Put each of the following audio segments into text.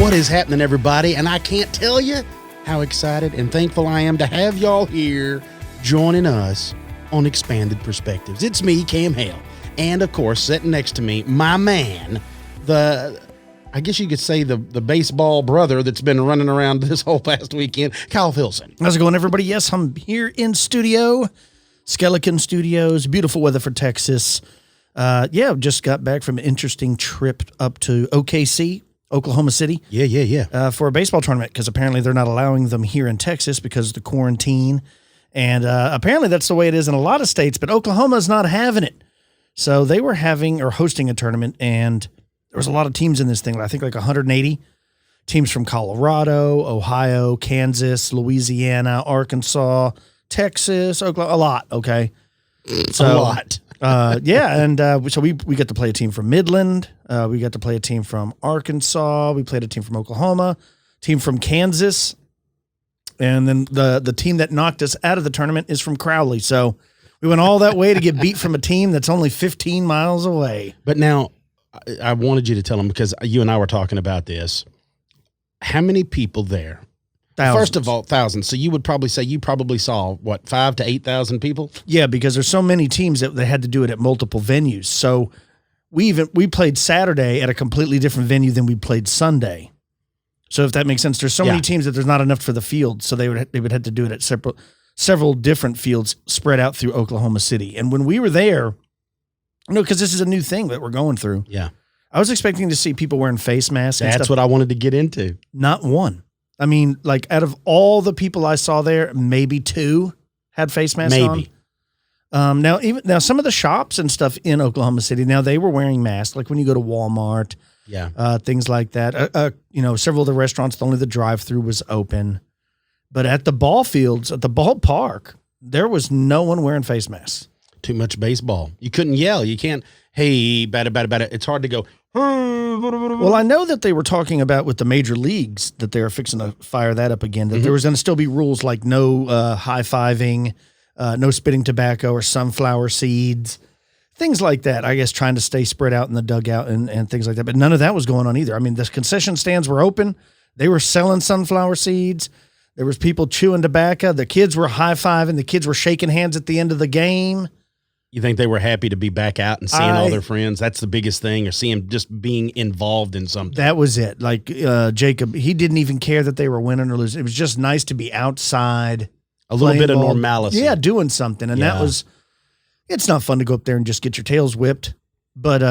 What is happening, everybody? And I can't tell you how excited and thankful I am to have y'all here joining us on Expanded Perspectives. It's me, Cam Hale, and of course, sitting next to me, my man, I guess you could say the baseball brother that's been running around this whole past weekend, Kyle Filson. How's it going, everybody? Yes, I'm here in studio, Skeleton Studios, beautiful weather for Texas. Just got back from an interesting trip up to OKC, Oklahoma City. For a baseball tournament, because apparently they're not allowing them here in Texas because of the quarantine. And apparently that's the way it is in a lot of states, but Oklahoma's not having it. So they were hosting a tournament, and there was a lot of teams in this thing. I think like 180 teams from Colorado, Ohio, Kansas, Louisiana, Arkansas, Texas, Oklahoma, a lot, okay? So, a lot. So we got to play a team from Midland. We got to play a team from Arkansas. We played a team from Oklahoma, team from Kansas. And then the team that knocked us out of the tournament is from Crowley. So we went all that way to get beat from a team that's only 15 miles away. But now I wanted you to tell them, because you and I were talking about this. How many people there? Thousands. First of all, thousands. So you would probably say you probably saw, 5,000 to 8,000 people? Yeah, because there's so many teams that they had to do it at multiple venues. So we played Saturday at a completely different venue than we played Sunday. So if that makes sense, there's so many teams that there's not enough for the field. So they would have to do it at several different fields spread out through Oklahoma City. And when we were there, because this is a new thing that we're going through. Yeah. I was expecting to see people wearing face masks. That's what I wanted to get into. Not one. I mean, like, out of all the people I saw there, maybe two had face masks on. Now some of the shops and stuff in Oklahoma City, now they were wearing masks, like when you go to Walmart, things like that. Several of the restaurants, only the drive-through was open. But at the ball fields, at the ballpark, there was no one wearing face masks. Too much baseball. You couldn't yell. You can't, hey, bada, bada, bada. It's hard to go, well, I know that they were talking about with the major leagues that they're fixing to fire that up again, that there was going to still be rules like no high-fiving, no spitting tobacco or sunflower seeds, things like that, I guess, trying to stay spread out in the dugout and things like that. But none of that was going on either. I mean, the concession stands were open. They were selling sunflower seeds. There was people chewing tobacco. The kids were high-fiving. The kids were shaking hands at the end of the game. You think they were happy to be back out and seeing all their friends? That's the biggest thing, or seeing just being involved in something. That was it. Like Jacob, he didn't even care that they were winning or losing. It was just nice to be outside. A little bit of normalcy. Yeah, doing something. And it's not fun to go up there and just get your tails whipped, but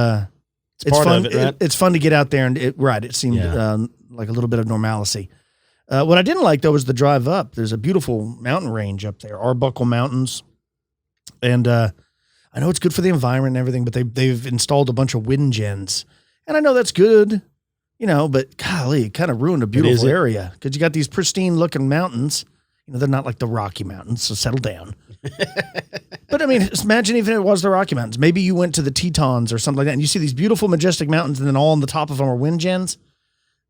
it's part fun. of it, right? It's fun to get out there and it seemed like a little bit of normalcy. What I didn't like, though, was the drive up. There's a beautiful mountain range up there, Arbuckle Mountains. And I know it's good for the environment and everything, but they've installed a bunch of wind gens. And I know that's good, but golly, it kind of ruined a beautiful area, because you got these pristine looking mountains. They're not like the Rocky Mountains, so settle down. But I mean, imagine even if it was the Rocky Mountains. Maybe you went to the Tetons or something like that, and you see these beautiful, majestic mountains, and then all on the top of them are wind gens.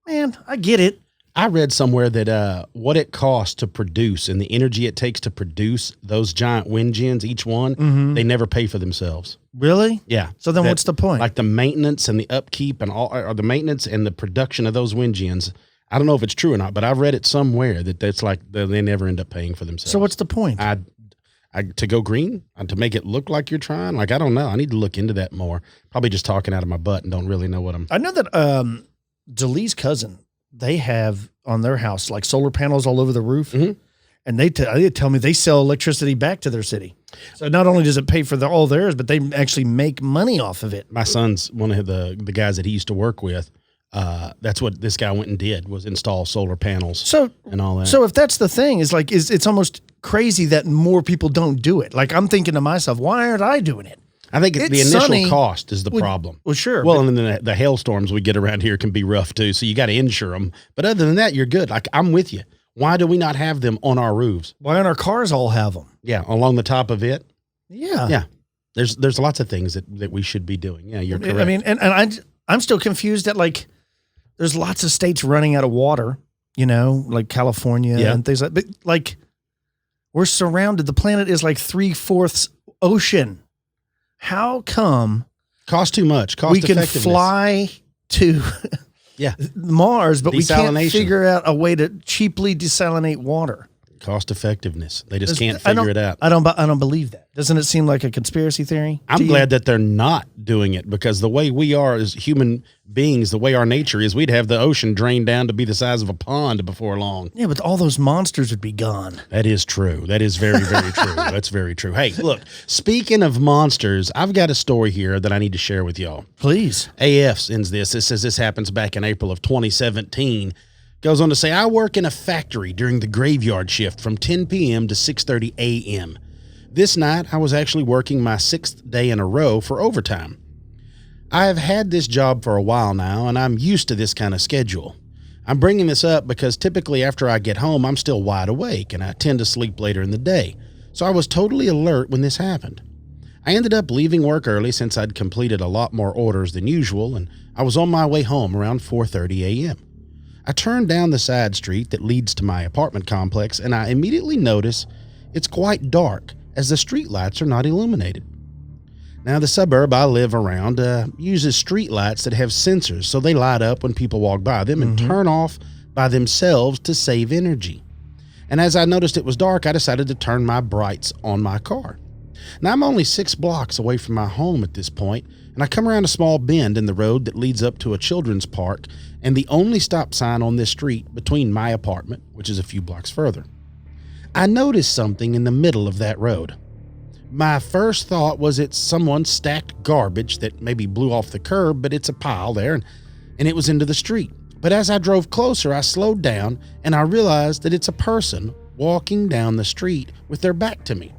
Man, I get it. I read somewhere that what it costs to produce and the energy it takes to produce those giant wind gens, each one, they never pay for themselves. Really? Yeah. So then what's the point? Like the maintenance and the upkeep and or the maintenance and the production of those wind gens. I don't know if it's true or not, but I've read it somewhere that that's like they never end up paying for themselves. So what's the point? To go green and to make it look like you're trying. Like, I don't know. I need to look into that more. Probably just talking out of my butt and don't really know what I know that Jalee's cousin, they have on their house like solar panels all over the roof, and they tell me they sell electricity back to their city. So not only does it pay for all theirs, but they actually make money off of it. My son's one of the guys that he used to work with. That's what this guy went and did, was install solar panels and all that. So if that's the thing, it's almost crazy that more people don't do it. Like, I'm thinking to myself, why aren't I doing it? I think the initial cost is the problem. Well, sure. Well, and then the hailstorms we get around here can be rough too. So you got to insure them. But other than that, you're good. Like, I'm with you. Why do we not have them on our roofs? Why don't our cars all have them? Yeah, along the top of it. Yeah. Yeah. There's lots of things that we should be doing. Yeah, you're correct. I mean, and I'm still confused that, like, there's lots of states running out of water, like California and things like that. But, like, we're surrounded. The planet is like 3/4 ocean. How come cost too much? We can fly to Yeah. Mars, but we can't Desalination. figure out a way to cheaply desalinate water. Cost effectiveness. They just can't figure it out. I don't believe that. Doesn't it seem like a conspiracy theory? I'm glad that they're not doing it, because the way we are as human beings, the way our nature is, we'd have the ocean drained down to be the size of a pond before long. Yeah, but all those monsters would be gone. That is true. That is very, very true. That's very true. Hey, look, speaking of monsters, I've got a story here that I need to share with y'all. Please. AF sends this. It says this happens back in April of 2017. Goes on to say, I work in a factory during the graveyard shift from 10 p.m. to 6:30 a.m. This night, I was actually working my 6th day in a row for overtime. I have had this job for a while now, and I'm used to this kind of schedule. I'm bringing this up because typically after I get home, I'm still wide awake, and I tend to sleep later in the day. So I was totally alert when this happened. I ended up leaving work early since I'd completed a lot more orders than usual, and I was on my way home around 4:30 a.m. I turned down the side street that leads to my apartment complex, and I immediately notice it's quite dark as the street lights are not illuminated. Now, the suburb I live around uses street lights that have sensors, so they light up when people walk by them and turn off by themselves to save energy. And as I noticed it was dark, I decided to turn my brights on my car. Now, I'm only 6 blocks away from my home at this point, and I come around a small bend in the road that leads up to a children's park and the only stop sign on this street between my apartment, which is a few blocks further. I noticed something in the middle of that road. My first thought was it's someone stacked garbage that maybe blew off the curb, but it's a pile there, and it was into the street. But as I drove closer, I slowed down, and I realized that it's a person walking down the street with their back to me.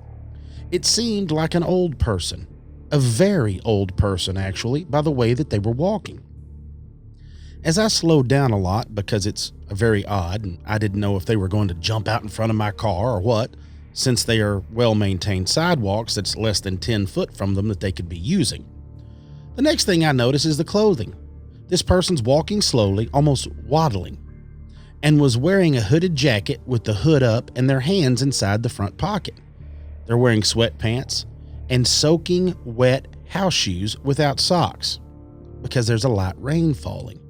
It seemed like an old person, a very old person actually, by the way that they were walking. As I slowed down a lot because it's very odd and I didn't know if they were going to jump out in front of my car or what, since they are well-maintained sidewalks that's less than 10 foot from them that they could be using. The next thing I notice is the clothing. This person's walking slowly, almost waddling, and was wearing a hooded jacket with the hood up and their hands inside the front pocket. They're wearing sweatpants and soaking wet house shoes without socks because there's a light rain falling.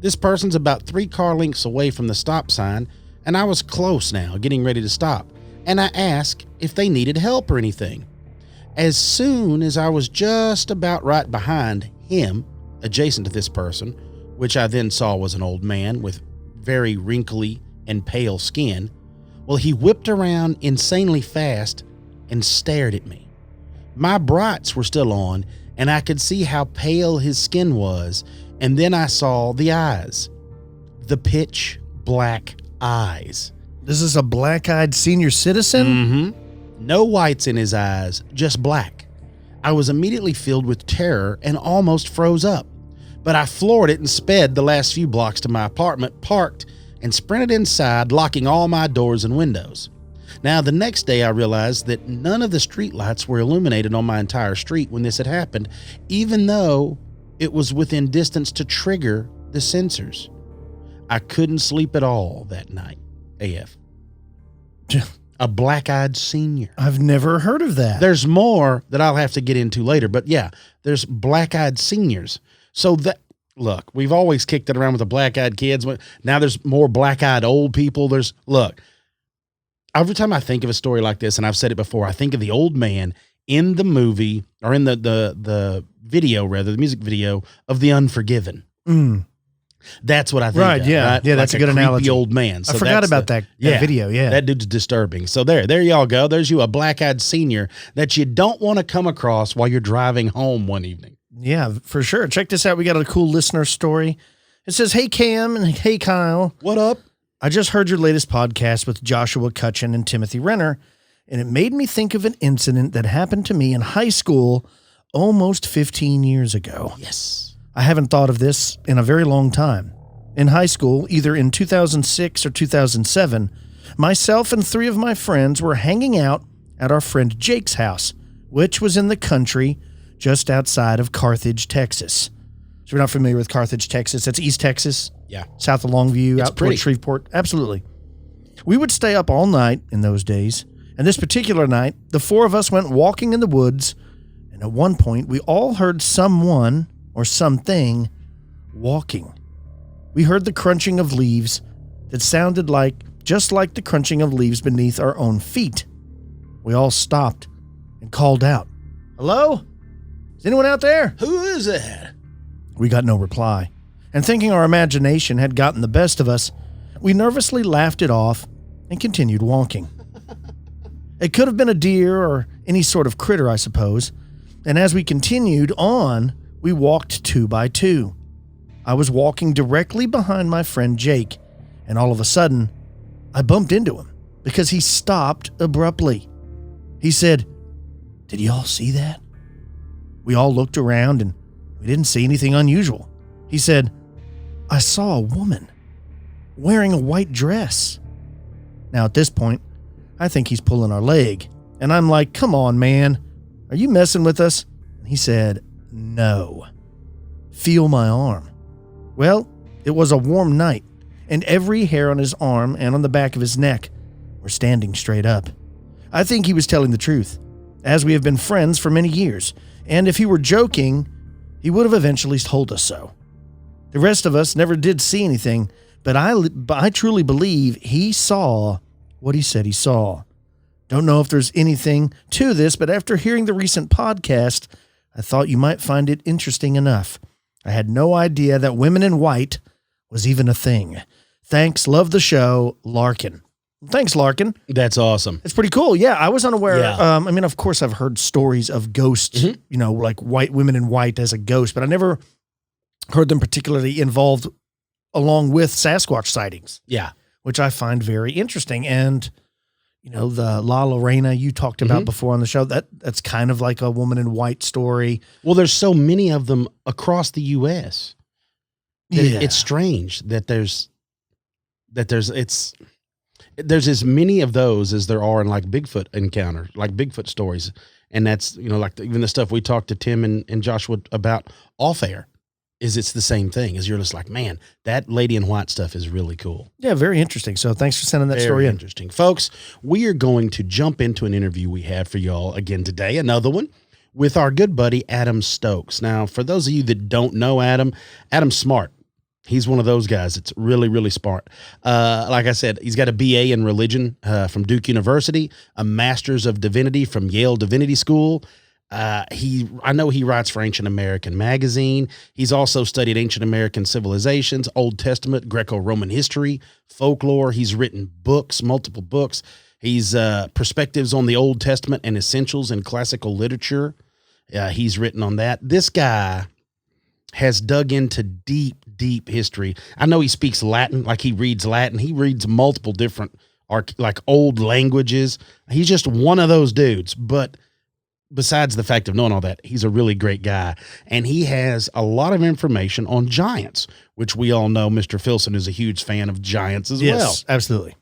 This person's about 3 car lengths away from the stop sign, and I was close now, getting ready to stop, and I asked if they needed help or anything. As soon as I was just about right behind him, adjacent to this person, which I then saw was an old man with very wrinkly and pale skin, well, he whipped around insanely fast and stared at me. My brights were still on, and I could see how pale his skin was, and then I saw the eyes. The pitch black eyes. This is a black-eyed senior citizen? Mm-hmm. No whites in his eyes, just black. I was immediately filled with terror and almost froze up, but I floored it and sped the last few blocks to my apartment, parked, and sprinted inside, locking all my doors and windows. Now, the next day I realized that none of the streetlights were illuminated on my entire street when this had happened, even though it was within distance to trigger the sensors. I couldn't sleep at all that night. AF. A black-eyed senior. I've never heard of that. There's more that I'll have to get into later, but yeah, there's black-eyed seniors. So that, look, we've always kicked it around with the black-eyed kids. Now there's more black-eyed old people. Look, every time I think of a story like this, and I've said it before, I think of the old man in the movie, or in the video, rather, the music video of The Unforgiven. That's what I think of. Yeah, right? yeah, that's like a good analogy. Old man. So I forgot about that video. Yeah, that dude's disturbing. So there y'all go. There's you, a black-eyed senior that you don't want to come across while you're driving home one evening. Yeah, for sure. Check this out. We got a cool listener story. It says, "Hey Cam and hey Kyle, what up? I just heard your latest podcast with Joshua Cutchin and Timothy Renner, and it made me think of an incident that happened to me in high school almost 15 years ago. Yes." I haven't thought of this in a very long time. In high school, either in 2006 or 2007, myself and 3 of my friends were hanging out at our friend Jake's house, which was in the country just outside of Carthage, Texas. So if you're not familiar with Carthage, Texas, that's East Texas. Yeah. South of Longview, It's out pretty. toward Shreveport. Absolutely. We would stay up all night in those days, and this particular night, the 4 of us went walking in the woods, and at one point, we all heard someone or something walking. We heard the crunching of leaves that sounded just like the crunching of leaves beneath our own feet. We all stopped and called out, "Hello? Is anyone out there? Who is that?" We got no reply, and thinking our imagination had gotten the best of us, we nervously laughed it off and continued walking. It could have been a deer or any sort of critter, I suppose, and as we continued on, we walked 2 by 2. I was walking directly behind my friend Jake, and all of a sudden, I bumped into him because he stopped abruptly. He said, "Did you all see that?" We all looked around and we didn't see anything unusual. He said, "I saw a woman wearing a white dress." Now at this point, I think he's pulling our leg, and I'm like, "Come on, man. Are you messing with us?" And he said, "No. Feel my arm." Well, it was a warm night, and every hair on his arm and on the back of his neck were standing straight up. I think he was telling the truth, as we have been friends for many years, and if he were joking, he would have eventually told us so. The rest of us never did see anything, but I truly believe he saw what he said he saw. Don't know if there's anything to this, but after hearing the recent podcast, I thought you might find it interesting enough. I had no idea that women in white was even a thing. Thanks, love the show, Larkin. Thanks, Larkin. That's awesome. It's pretty cool. Yeah, I was unaware. Yeah. I mean, of course, I've heard stories of ghosts, like white women in white as a ghost, but I never heard them particularly involved along with Sasquatch sightings. Yeah. Which I find very interesting. And, the La Lorena you talked about before on the show, that's kind of like a woman in white story. Well, there's so many of them across the U.S. It's strange that there's as many of those as there are in like Bigfoot encounters, like Bigfoot stories. And that's, like even the stuff we talked to Tim and Joshua about off air. It's the same thing as you're just like, man, that lady in white stuff is really cool. Yeah, very interesting. So thanks for sending that story in. Interesting. Folks, we are going to jump into an interview we have for y'all again today, another one, with our good buddy, Adam Stokes. Now, for those of you that don't know Adam's smart. He's one of those guys that's really, really smart. Like I said, he's got a BA in religion from Duke University, a Masters of Divinity from Yale Divinity School. I know he writes for Ancient American Magazine. He's also studied ancient American civilizations, Old Testament, Greco-Roman history, folklore. He's written books, multiple books. He's perspectives on the Old Testament and essentials in classical literature. He's written on that. This guy has dug into deep, deep history. I know he speaks Latin, like he reads Latin. He reads multiple different old languages. He's just one of those dudes, but besides the fact of knowing all that, he's a really great guy. And he has a lot of information on giants, which we all know Mr. Filson is a huge fan of giants as well. Yes, absolutely.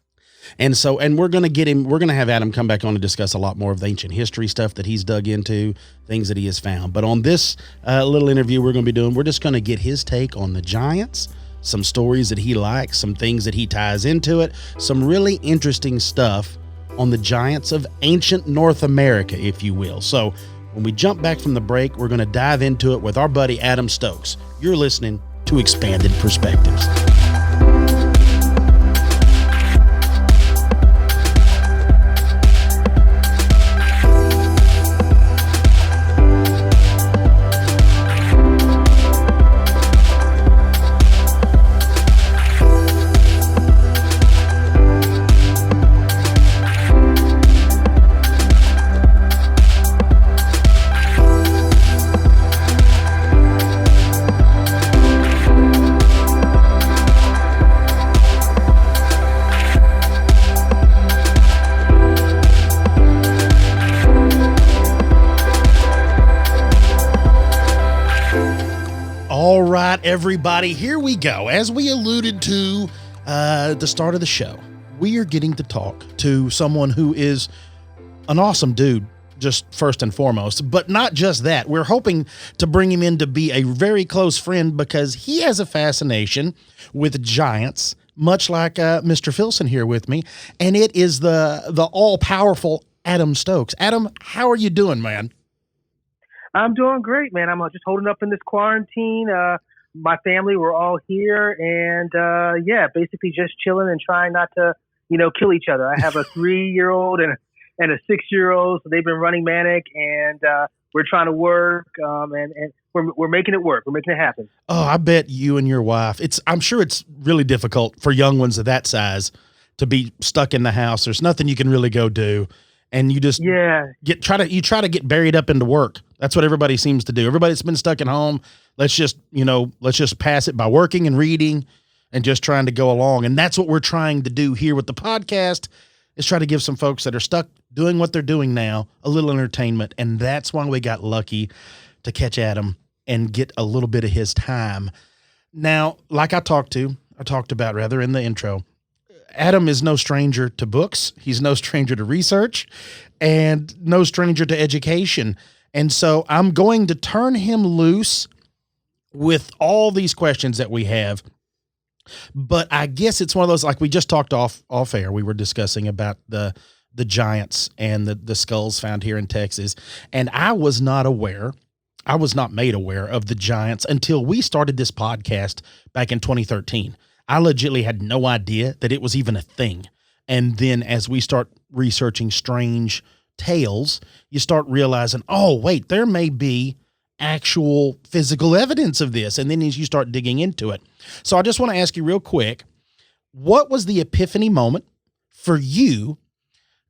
And we're going to have Adam come back on to discuss a lot more of the ancient history stuff that he's dug into, things that he has found. But on this little interview we're going to be doing, we're just going to get his take on the giants, some stories that he likes, some things that he ties into it, some really interesting stuff on the giants of ancient North America, if you will. So when we jump back from the break, we're going to dive into it with our buddy Adam Stokes. You're listening to Expanded Perspectives. Everybody, here we go. As we alluded to at the start of the show, we are getting to talk to someone who is an awesome dude, just first and foremost. But not just that. We're hoping to bring him in to be a very close friend because he has a fascination with giants, much like Mr. Filson here with me. And it is the all-powerful Adam Stokes. Adam, how are you doing, man? I'm doing great, man. I'm just holding up in this quarantine. my family were all here, and basically just chilling and trying not to, kill each other. I have a 3-year-old and a 6-year-old, so they've been running manic, and we're trying to work, and we're making it work. We're making it happen. Oh, I bet you and your wife. I'm sure it's really difficult for young ones of that size to be stuck in the house. There's nothing you can really go do, and you just try to get buried up into work. That's what everybody seems to do. Everybody's been stuck at home. Let's just pass it by working and reading and just trying to go along. And that's what we're trying to do here with the podcast, is try to give some folks that are stuck doing what they're doing now a little entertainment. And that's why we got lucky to catch Adam and get a little bit of his time. Now, like I talked about in the intro, Adam is no stranger to books. He's no stranger to research and no stranger to education. And so I'm going to turn him loose with all these questions that we have. But I guess it's one of those, like we just talked off air. We were discussing about the giants and the skulls found here in Texas. And I was not made aware of the giants until we started this podcast back in 2013. I legitimately had no idea that it was even a thing. And then as we start researching strange tales, you start realizing, oh, wait, there may be actual physical evidence of this. And then as you start digging into it. So I just want to ask you real quick, what was the epiphany moment for you?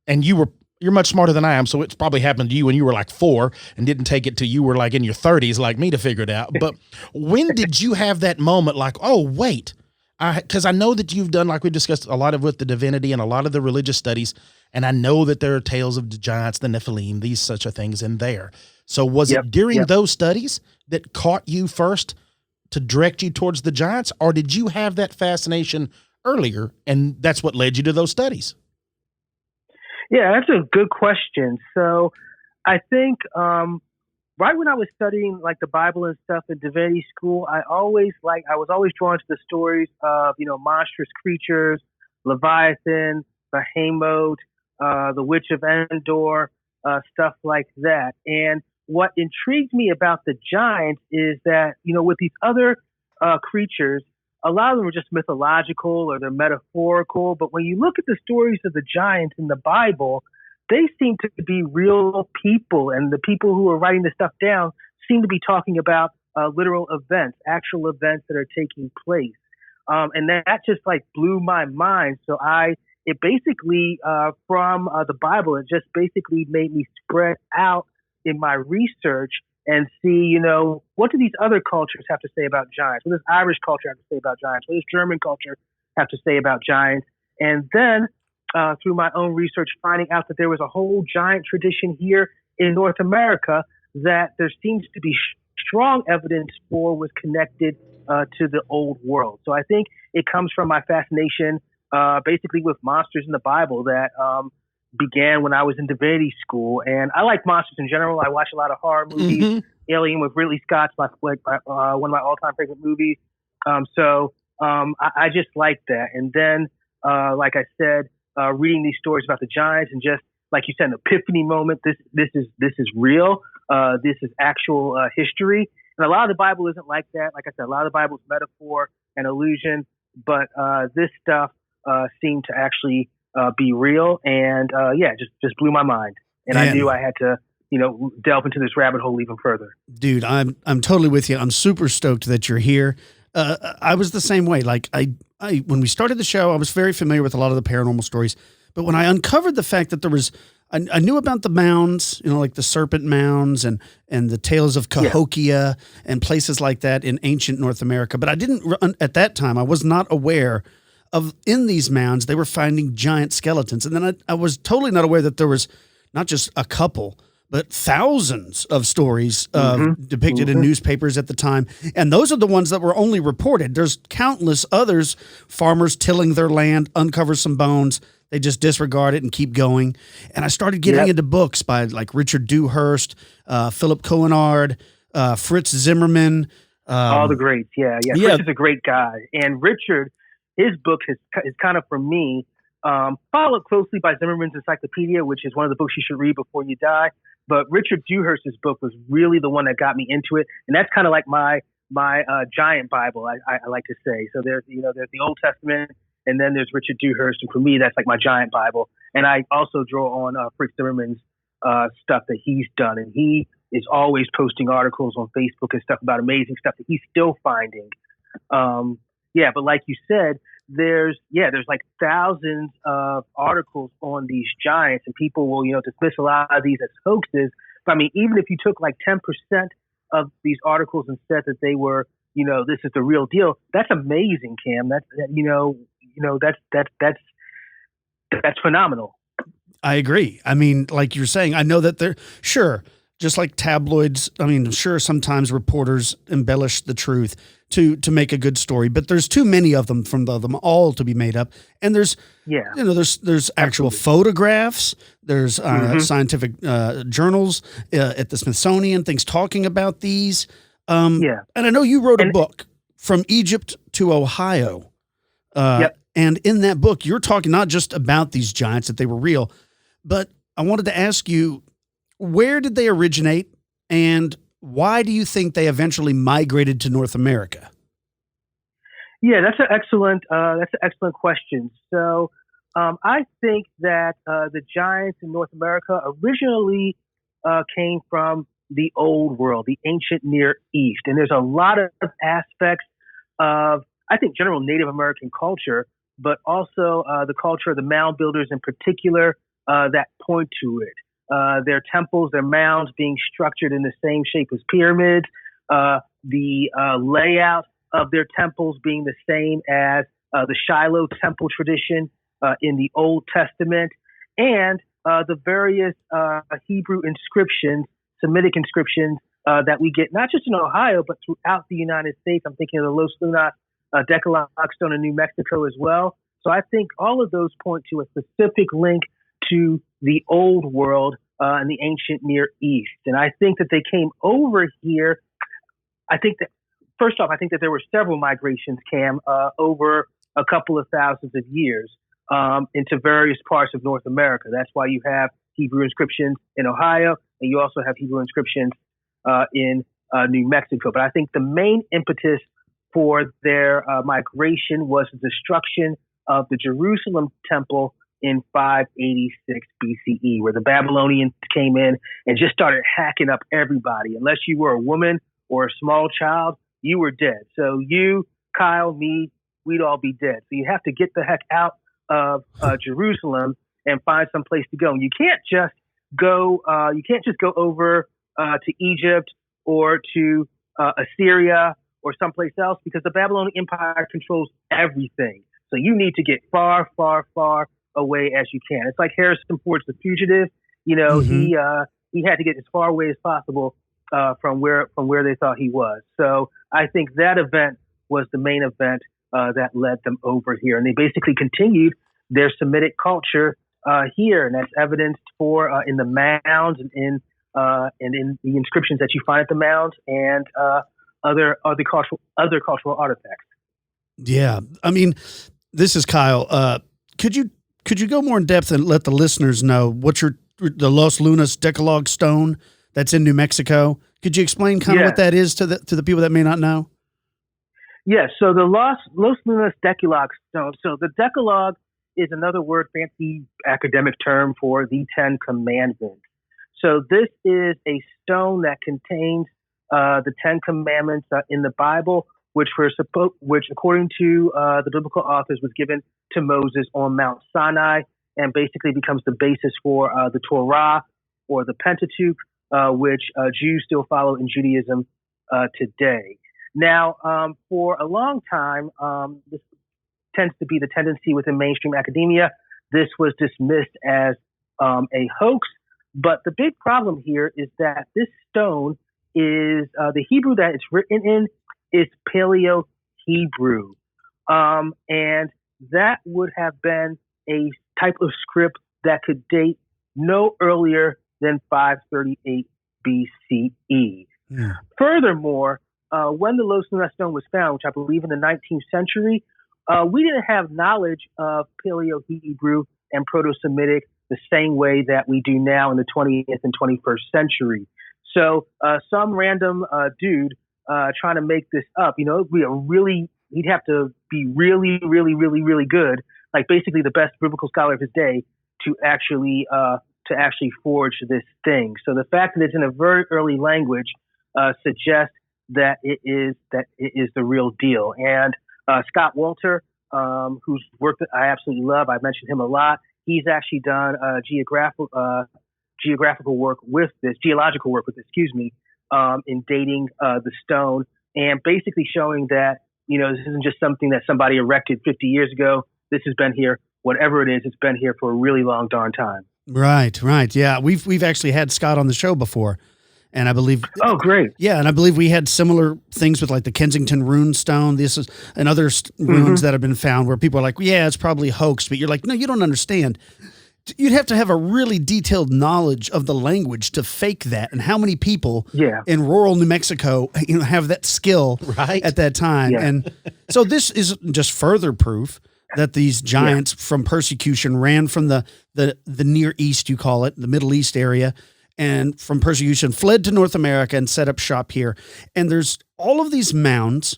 And you're much smarter than I am, so it's probably happened to you when you were like 4 and didn't take it till you were like in your 30s like me to figure it out. But when did you have that moment like, oh, wait, because I know that you've done, like we discussed, a lot of with the divinity and a lot of the religious studies, and I know that there are tales of the giants, the Nephilim, these such a things in there. So was it during those studies that caught you first to direct you towards the giants, or did you have that fascination earlier and that's what led you to those studies? Yeah, that's a good question. So I think right when I was studying like the Bible and stuff in divinity school, I was always drawn to the stories of, monstrous creatures, Leviathan, Behemoth, the Witch of Endor, stuff like that. And what intrigued me about the giants is that, with these other creatures, a lot of them are just mythological or they're metaphorical. But when you look at the stories of the giants in the Bible, they seem to be real people. And the people who are writing this stuff down seem to be talking about literal events, actual events that are taking place. And that just like blew my mind. So it basically, from the Bible, it just basically made me spread out in my research and see, what do these other cultures have to say about giants? What does Irish culture have to say about giants? What does German culture have to say about giants? And then through my own research, finding out that there was a whole giant tradition here in North America that there seems to be strong evidence for was connected to the old world. So I think it comes from my fascination basically with monsters in the Bible that began when I was in divinity school. And I like monsters in general. I watch a lot of horror movies. Mm-hmm. Alien with Ridley Scott's one of my all-time favorite movies. I just like that. And then, like I said, reading these stories about the giants and just like you said, an epiphany moment. This is real. This is actual history. And a lot of the Bible isn't like that. Like I said, a lot of the Bible is metaphor and illusion. But this stuff seemed to actually be real. And just blew my mind. And I knew I had to, delve into this rabbit hole even further. Dude, I'm totally with you. I'm super stoked that you're here. I was the same way. Like when we started the show, I was very familiar with a lot of the paranormal stories, but when I uncovered the fact that I knew about the mounds, like the serpent mounds and the tales of Cahokia and places like that in ancient North America. But I didn't, at that time, I was not aware of in these mounds, they were finding giant skeletons. And then I was totally not aware that there was not just a couple, but thousands of stories depicted in newspapers at the time. And those are the ones that were only reported. There's countless others, farmers tilling their land, uncover some bones. They just disregard it and keep going. And I started getting into books by like Richard Dewhurst, Philip Cohenard, Fritz Zimmerman. All the greats. Yeah. Fritz is a great guy. And Richard, his book is kind of, for me, followed closely by Zimmerman's Encyclopedia, which is one of the books you should read before you die. But Richard Dewhurst's book was really the one that got me into it. And that's kind of like my my giant Bible, I like to say. So there's the Old Testament, and then there's Richard Dewhurst, and for me that's like my giant Bible. And I also draw on Fritz Zimmerman's stuff that he's done, and he is always posting articles on Facebook and stuff about amazing stuff that he's still finding. But like you said, there's like thousands of articles on these giants, and people will dismiss a lot of these as hoaxes. But I mean, even if you took like 10% of these articles and said that they were, this is the real deal, that's amazing, Cam. That's phenomenal. I agree. I mean, like you're saying, I know that they're sure, just like tabloids. I mean, sure, sometimes reporters embellish the truth to make a good story, but there's too many of them from them all to be made up. And there's actual photographs. There's scientific journals at the Smithsonian, things talking about these. And I know you wrote a book, From Egypt to Ohio. And in that book, you're talking not just about these giants, that they were real, but I wanted to ask you, where did they originate, and why do you think they eventually migrated to North America? Yeah, that's an excellent question. So I think that the giants in North America originally came from the old world, the ancient Near East. And there's a lot of aspects of, I think, general Native American culture, but also the culture of the mound builders in particular that point to it. Their temples, their mounds being structured in the same shape as pyramids, the layout of their temples being the same as the Shiloh temple tradition in the Old Testament, and the various Hebrew inscriptions, Semitic inscriptions that we get not just in Ohio, but throughout the United States. I'm thinking of the Los Lunas Decalogue stone in New Mexico as well. So I think all of those point to a specific link to the old world and the ancient Near East. And I think that they came over here. First off, I think that there were several migrations, Cam, over a couple of thousands of years into various parts of North America. That's why you have Hebrew inscriptions in Ohio, and you also have Hebrew inscriptions in New Mexico. But I think the main impetus for their migration was the destruction of the Jerusalem temple in 586 BCE, where the Babylonians came in and just started hacking up everybody. Unless you were a woman or a small child, you were dead. So you, Kyle, me, we'd all be dead. So you have to get the heck out of Jerusalem and find some place to go. And you can't just go over to Egypt or to Assyria or someplace else, because the Babylonian Empire controls everything. So you need to get far, far, far away as you can. It's like Harrison Ford's The Fugitive. He had to get as far away as possible from where they thought he was. So I think that event was the main event that led them over here, and they basically continued their Semitic culture here, and that's evidenced in the mounds and in the inscriptions that you find at the mounds and other cultural artifacts. Yeah, I mean, this is Kyle. Could you go more in depth and let the listeners know what the Los Lunas Decalogue stone that's in New Mexico? Could you explain kind of what that is to the people that may not know? Yes. So the Los Lunas Decalogue stone. So the Decalogue is another word, fancy academic term for the Ten Commandments. So this is a stone that contains the Ten Commandments in the Bible, which according to the biblical authors was given to Moses on Mount Sinai, and basically becomes the basis for the Torah or the Pentateuch, which Jews still follow in Judaism today. Now, for a long time, this tends to be the tendency within mainstream academia. This was dismissed as a hoax, but the big problem here is that this stone is the Hebrew that it's written in is Paleo-Hebrew, and that would have been a type of script that could date no earlier than 538 BCE. Yeah. Furthermore, when the Los Lunas stone was found, which I believe in the 19th century, we didn't have knowledge of Paleo-Hebrew and Proto-Semitic the same way that we do now in the 20th and 21st century. So some random dude trying to make this up. You know, he'd have to be really, really, really, really good, like basically the best biblical scholar of his day, to actually forge this thing. So the fact that it's in a very early language suggests that it is the real deal. And Scott Wolter, whose work that I absolutely love, I mentioned him a lot. He's actually done geographical work with this, in dating the stone, and basically showing that, you know, this isn't just something that somebody erected 50 years ago. This has been here, whatever it is, it's been here for a really long darn time. Right. Yeah, we've actually had Scott on the show before, and I believe. Oh, great! Yeah, and I believe we had similar things with like the Kensington Rune Stone. This is and other runes that have been found where people are like, yeah, it's probably hoaxed, but you're like, no, you don't understand. You'd have to have a really detailed knowledge of the language to fake that, and how many people in rural New Mexico, you know, have that skill at that time. Yeah. And so this is just further proof that these giants from persecution ran from the Near East, you call it, the Middle East area, and from persecution fled to North America and set up shop here. And there's all of these mounds,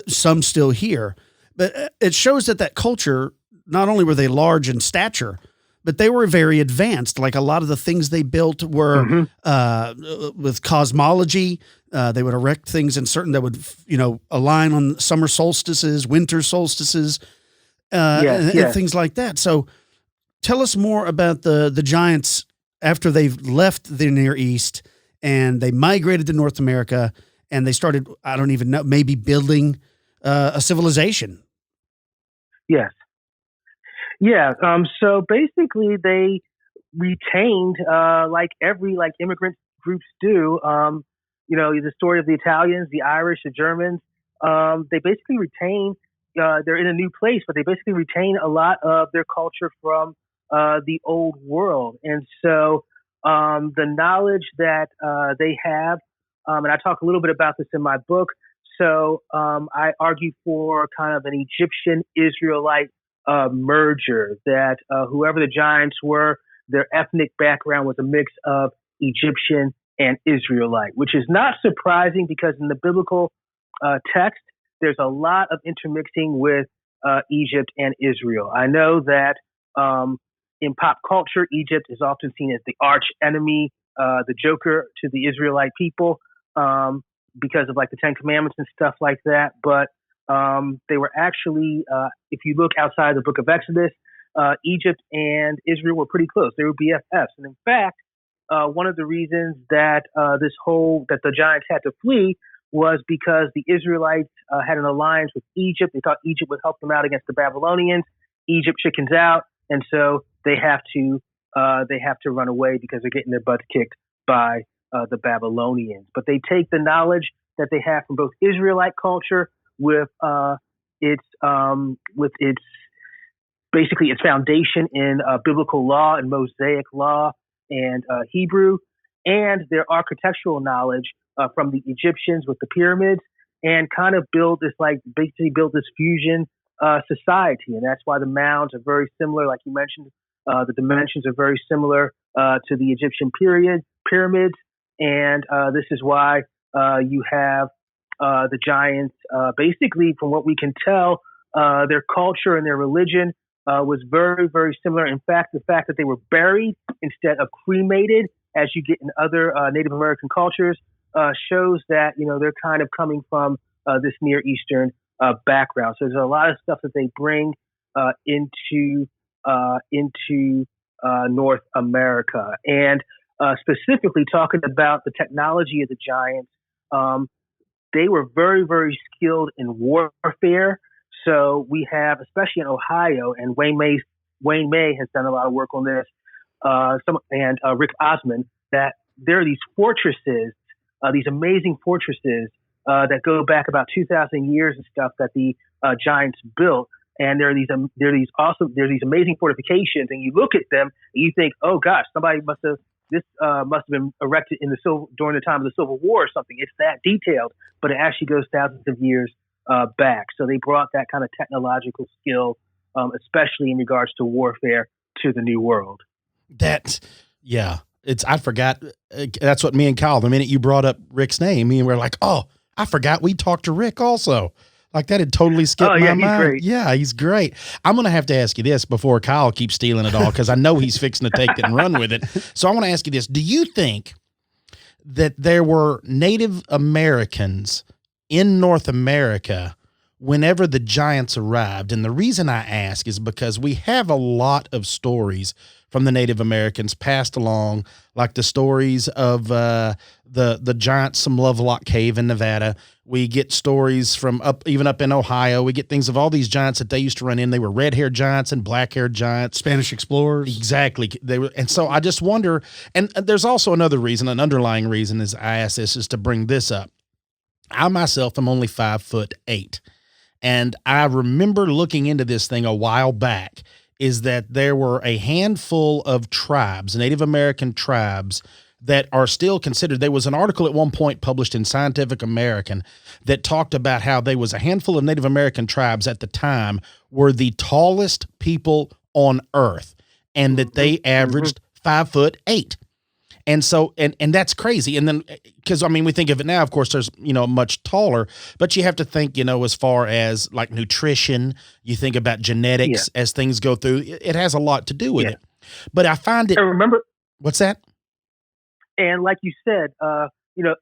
some still here, but it shows that culture, not only were they large in stature, but they were very advanced. Like a lot of the things they built were with cosmology. They would erect things in certain that would, you know, align on summer solstices, winter solstices, and things like that. So tell us more about the giants after they've left the Near East and they migrated to North America and they started, I don't even know, maybe building a civilization. Yes. Yeah. So basically, they retained, like immigrant groups do. You know, the story of the Italians, the Irish, the Germans. They basically retain. They're in a new place, but they basically retain a lot of their culture from the old world. And so the knowledge that they have, and I talk a little bit about this in my book. So I argue for kind of an Egyptian-Israelite merger, that whoever the giants were, their ethnic background was a mix of Egyptian and Israelite, which is not surprising because in the biblical text, there's a lot of intermixing with Egypt and Israel. I know that in pop culture, Egypt is often seen as the arch enemy, the joker to the Israelite people, because of like the Ten Commandments and stuff like that. But they were actually, if you look outside the book of Exodus, Egypt and Israel were pretty close. They were BFFs. And in fact, one of the reasons that that the giants had to flee was because the Israelites had an alliance with Egypt. They thought Egypt would help them out against the Babylonians. Egypt chickens out, and so they have to run away because they're getting their butts kicked by the Babylonians. But they take the knowledge that they have from both Israelite culture with its basically its foundation in biblical law and Mosaic law and Hebrew, and their architectural knowledge from the Egyptians with the pyramids, and kind of build this fusion society. And that's why the mounds are very similar, like you mentioned. The dimensions are very similar to the Egyptian pyramids, and this is why you have the giants. Basically, from what we can tell, their culture and their religion was very, very similar. In fact, the fact that they were buried instead of cremated, as you get in other Native American cultures, shows that, you know, they're kind of coming from this Near Eastern background. So there's a lot of stuff that they bring into North America. And specifically talking about the technology of the giants, they were very, very skilled in warfare. So we have, especially in Ohio, and Wayne May has done a lot of work on this, and Rick Osman, that there are these fortresses, these amazing fortresses that go back about 2,000 years and stuff that the giants built. And there are these amazing fortifications, and you look at them and you think, oh gosh, somebody must have been erected during the time of the Civil War or something. It's that detailed, but it actually goes thousands of years back. So they brought that kind of technological skill, especially in regards to warfare, to the New World. I forgot. That's what me and Kyle, the minute you brought up Rick's name, me and we're like, oh, I forgot we talked to Rick also. Like that had totally skipped my mind. Great. Yeah, he's great. I'm going to have to ask you this before Kyle keeps stealing it all, because I know he's fixing to take it and run with it. So I want to ask you this. Do you think that there were Native Americans in North America whenever the giants arrived? And the reason I ask is because we have a lot of stories from the Native Americans passed along, like the stories of the giants from Lovelock Cave in Nevada. We get stories from even up in Ohio. We get things of all these giants that they used to run in. They were red-haired giants and black-haired giants. Spanish explorers. Exactly. They were, and so I just wonder, and there's also another reason, an underlying reason is I ask this is to bring this up. I myself am only 5'8", and I remember looking into this thing a while back, is that there were a handful of tribes, Native American tribes, that are still considered. There was an article at one point published in Scientific American that talked about how there was a handful of Native American tribes at the time were the tallest people on earth, and that they averaged 5'8". And so, and that's crazy. And then, because I mean, we think of it now, of course, there's, much taller, but you have to think, as far as like nutrition, you think about genetics as things go through, it has a lot to do with it. But I find it. I remember. What's that? And like you said,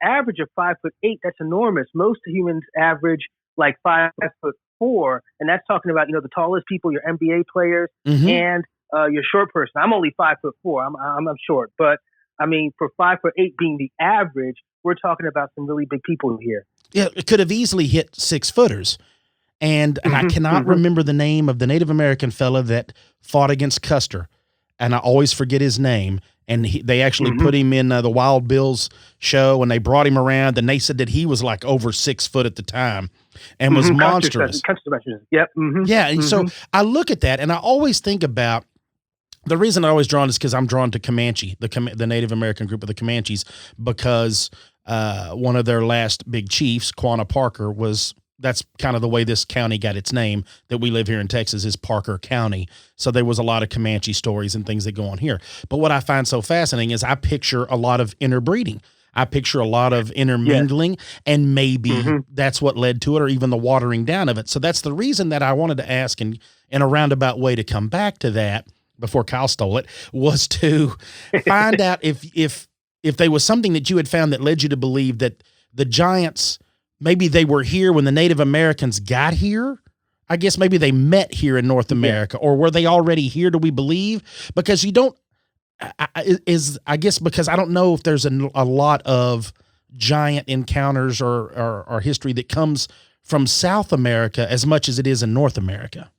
average of 5'8", that's enormous. Most humans average like 5'4", and that's talking about, the tallest people, your NBA players, and your short person. I'm only 5'4". I'm short, but I mean, for 5'8" being the average, we're talking about some really big people here. Yeah, it could have easily hit 6-footers. And I cannot remember the name of the Native American fella that fought against Custer. And I always forget his name. And they actually put him in the Wild Bills show, and they brought him around, and they said that he was like over 6 foot at the time and was monstrous. Yep. Yeah. And so I look at that, and I always think about, the reason I always drawn is because I'm drawn to Comanche, the Native American group of the Comanches, because one of their last big chiefs, Quanah Parker, that's kind of the way this county got its name that we live here in Texas, is Parker County. So there was a lot of Comanche stories and things that go on here. But what I find so fascinating is I picture a lot of interbreeding. I picture a lot of intermingling, and maybe that's what led to it, or even the watering down of it. So that's the reason that I wanted to ask, in a roundabout way to come back to that before Kyle stole it, was to find out if there was something that you had found that led you to believe that the giants, maybe they were here when the Native Americans got here. I guess maybe they met here in North America, or were they already here? Do we believe? Because you don't, I guess because I don't know if there's a lot of giant encounters or history that comes from South America as much as it is in North America.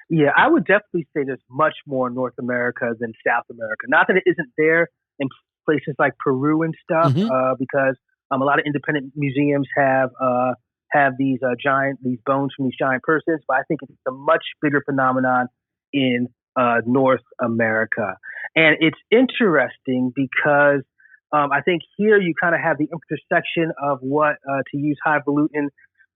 Yeah, I would definitely say there's much more in North America than South America. Not that it isn't there in places like Peru and stuff, because a lot of independent museums have these bones from these giant persons, but I think it's a much bigger phenomenon in North America. And it's interesting because I think here you kind of have the intersection of what, to use highfalutin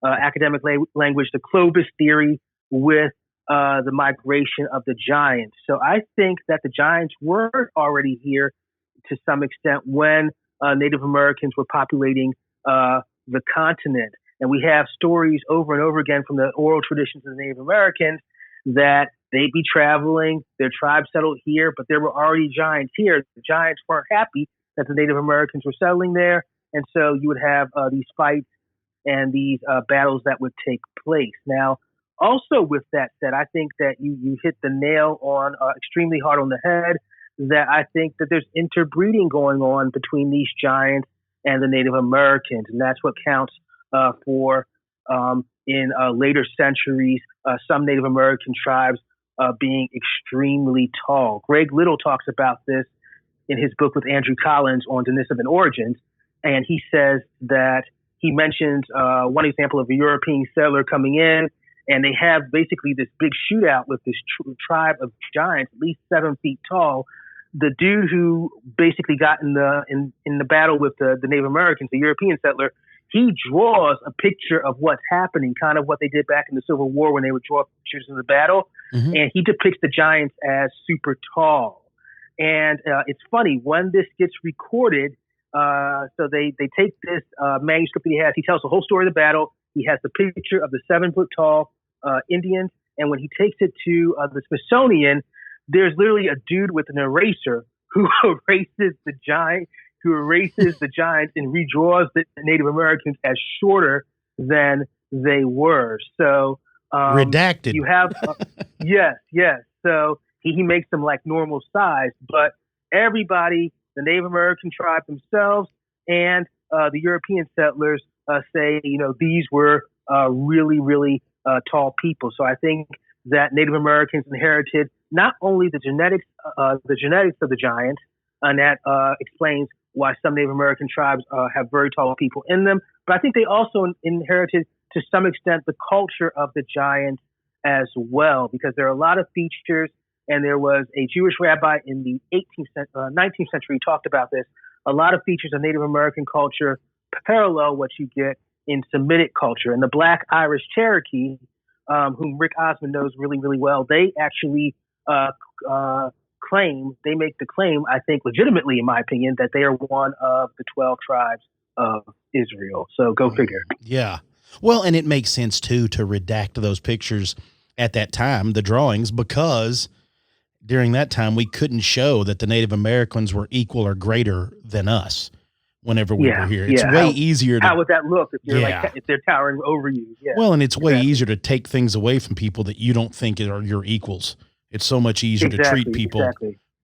academic language, the Clovis theory with the migration of the giants. So I think that the giants were already here to some extent when Native Americans were populating the continent. And we have stories over and over again from the oral traditions of the Native Americans that they'd be traveling, their tribe settled here, but there were already giants here. The giants weren't happy that the Native Americans were settling there. And so you would have these fights and these battles that would take place. Now, also with that said, I think that you hit the nail on extremely hard on the head, that I think that there's interbreeding going on between these giants and the Native Americans. And that's what counts for in later centuries, some Native American tribes being extremely tall. Greg Little talks about this in his book with Andrew Collins on Denisovan origins. And he says that he mentions one example of a European settler coming in, and they have basically this big shootout with this tribe of giants, at least 7 feet tall. The dude who basically got in the battle with the Native Americans, the European settler, he draws a picture of what's happening, kind of what they did back in the Civil War when they would draw pictures of the battle. And he depicts the giants as super tall. And it's funny, when this gets recorded, So they take this manuscript that he has. He tells the whole story of the battle. He has the picture of the 7-foot-tall Indians. And when he takes it to the Smithsonian, there's literally a dude with an eraser who erases the giants and redraws the Native Americans as shorter than they were. So redacted. You have yes. So he makes them like normal size, but everybody, the Native American tribe themselves and the European settlers say, these were really, really tall people. So I think that Native Americans inherited not only the genetics of the giants, and that explains why some Native American tribes have very tall people in them, but I think they also inherited to some extent the culture of the giants as well, because there are a lot of features. And there was a Jewish rabbi in the 19th century who talked about this. A lot of features of Native American culture parallel what you get in Semitic culture. And the Black Irish Cherokee, whom Rick Osmond knows really, really well, they actually make the claim, I think legitimately in my opinion, that they are one of the 12 tribes of Israel. So go figure. Yeah. Well, and it makes sense too to redact those pictures at that time, the drawings, because during that time, we couldn't show that the Native Americans were equal or greater than us whenever we were here. It's way easier to... How would that look if if they're towering over you? Yeah. Well, and it's way easier to take things away from people that you don't think are your equals. It's so much easier to treat people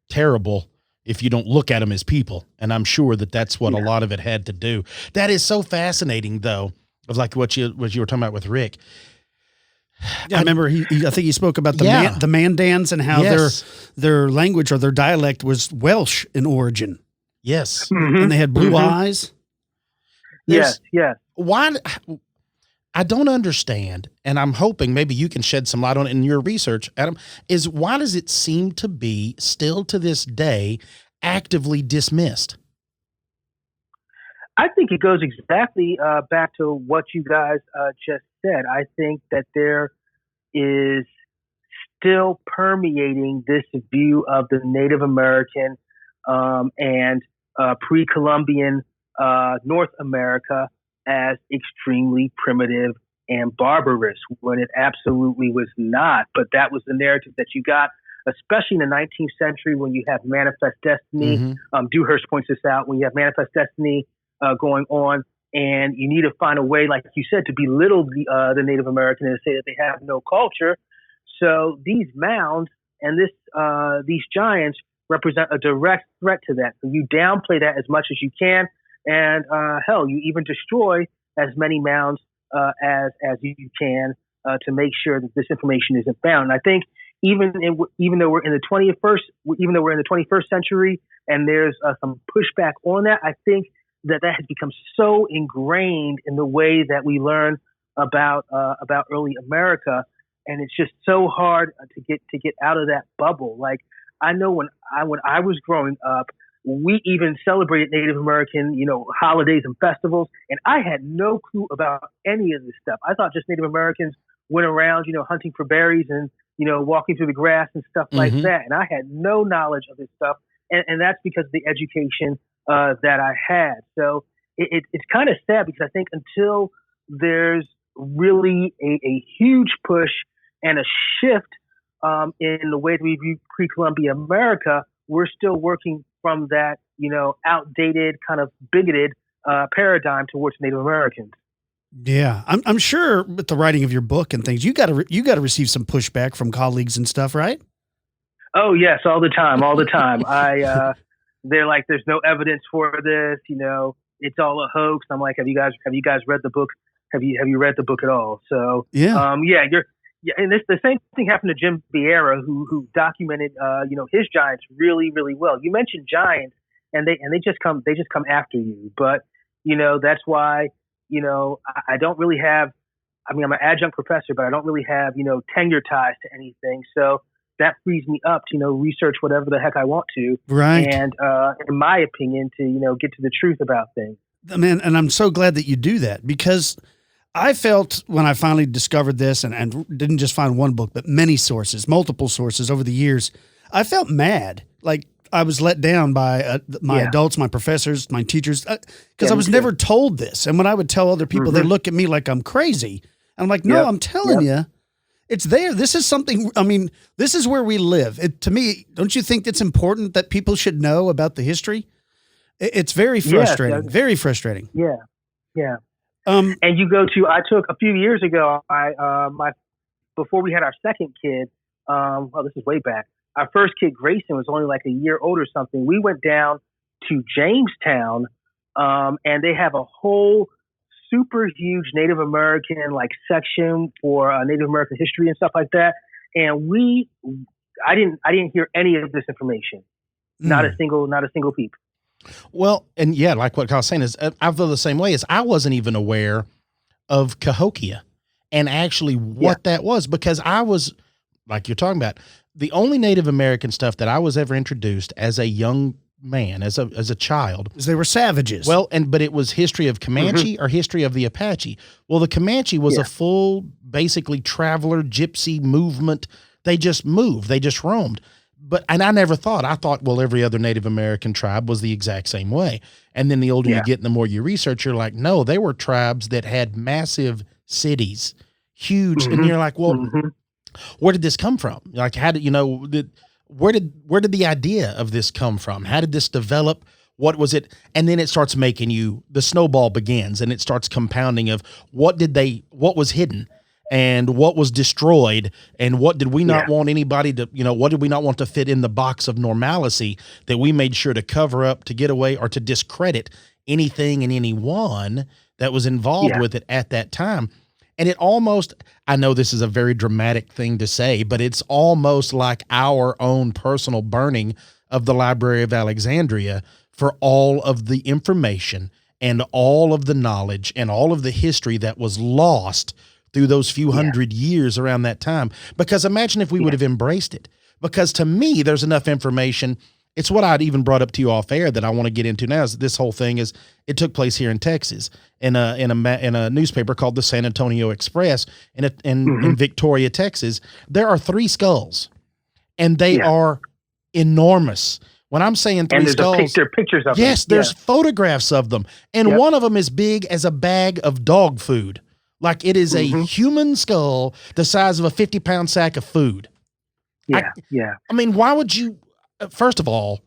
terrible if you don't look at them as people. And I'm sure that that's what a lot of it had to do. That is so fascinating, though, of like what you were talking about with Rick. Yeah, I remember I think he spoke about the Mandans and how their language or their dialect was Welsh in origin. Yes. Mm-hmm. And they had blue eyes. Yes. Why? I don't understand, and I'm hoping maybe you can shed some light on it in your research, Adam, is why does it seem to be still to this day actively dismissed? I think it goes exactly back to what you guys just said. I think that there is still permeating this view of the Native American and pre-Columbian North America as extremely primitive and barbarous, when it absolutely was not. But that was the narrative that you got, especially in the 19th century when you have Manifest Destiny. Mm-hmm. Dewhurst points this out, when you have Manifest Destiny going on, and you need to find a way, like you said, to belittle the Native American and say that they have no culture. So these mounds and these giants represent a direct threat to that. So you downplay that as much as you can, and hell, you even destroy as many mounds as you can to make sure that this information isn't found. And I think even though we're in the 21st century, and there's some pushback on that, I think that has become so ingrained in the way that we learn about early America, and it's just so hard to get out of that bubble. Like, I know when I was growing up, we even celebrated Native American, holidays and festivals, and I had no clue about any of this stuff. I thought just Native Americans went around, hunting for berries and, walking through the grass and stuff like that, and I had no knowledge of this stuff, and that's because of the education that I had. So it's kind of sad, because I think until there's really a huge push and a shift in the way that we view pre-Columbia America, we're still working from that, outdated, kind of bigoted paradigm towards Native Americans. Yeah, I'm sure with the writing of your book and things, you got to receive some pushback from colleagues and stuff, right? Oh yes, all the time. They're like, there's no evidence for this, it's all a hoax. I'm like, have you guys read the book? Have you read the book at all? So and the same thing happened to Jim Vieira, who documented his giants really, really well. You mentioned giants, and they just come after you. But that's why I don't really have. I mean, I'm an adjunct professor, but I don't really have tenure ties to anything. So that frees me up to research whatever the heck I want to. Right. And in my opinion, to get to the truth about things. Man, and I'm so glad that you do that, because I felt when I finally discovered this and didn't just find one book, but many sources, multiple sources over the years, I felt mad. Like, I was let down by my adults, my professors, my teachers, because I was never told this. And when I would tell other people, they look at me like I'm crazy. And I'm like, no, I'm telling you, it's there. This is something, I mean, this is where we live. To me, don't you think it's important that people should know about the history? It's very frustrating, very frustrating. Yeah, yeah. And you go to, I took a few years ago, before we had our second kid, this is way back. Our first kid, Grayson, was only like a year old or something. We went down to Jamestown, and they have a whole super huge Native American like section for Native American history and stuff like that. And I didn't hear any of this information. Not a single peep. Well, and yeah, like what Kyle's saying is, I feel the same way. As I wasn't even aware of Cahokia and actually what that was, because I was, like you're talking about, the only Native American stuff that I was ever introduced as a young man, as a child, they were savages. Well, but it was history of Comanche or history of the Apache. Well, the Comanche was a full, basically traveler gypsy movement. They just moved, they just roamed. And I never thought. I thought, well, every other Native American tribe was the exact same way. And then the older you get and the more you research, you're like, no, they were tribes that had massive cities, huge. And you're like, well, where did this come from? Like, how did, where did the idea of this come from? How did this develop? What was it? And then it starts making the snowball begins, and it starts compounding of what was hidden and what was destroyed, and what did we not want anybody to, what did we not want to fit in the box of normalcy that we made sure to cover up, to get away, or to discredit anything and anyone that was involved with it at that time. And it almost, I know this is a very dramatic thing to say, but it's almost like our own personal burning of the Library of Alexandria for all of the information and all of the knowledge and all of the history that was lost through those few hundred years around that time. Because imagine if we would have embraced it. Because to me, there's enough information. It's what I'd even brought up to you off air that I want to get into now. Is this whole thing is, it took place here in Texas in a newspaper called the San Antonio Express in Victoria, Texas. There are 3 skulls, and they are enormous. When I'm saying 3 skulls, there are pictures of them. Yes, there's photographs of them, and one of them is big as a bag of dog food. Like, it is a human skull the size of a 50-pound sack of food. I mean, why would you? First of all,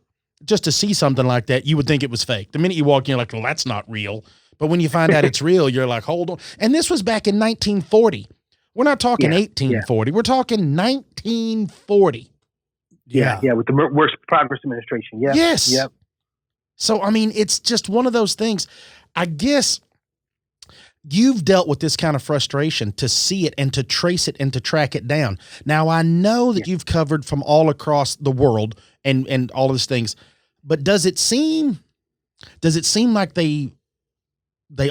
just to see something like that, you would think it was fake. The minute you walk in, you're like, well, that's not real. But when you find out it's real, you're like, hold on. And this was back in 1940. We're not talking 1840. We're talking 1940. Yeah, with the Works Progress Administration. Yeah. Yes. Yep. So, I mean, it's just one of those things. I guess you've dealt with this kind of frustration to see it and to trace it and to track it down. Now, I know that you've covered from all across the world and all of these things, but does it seem like they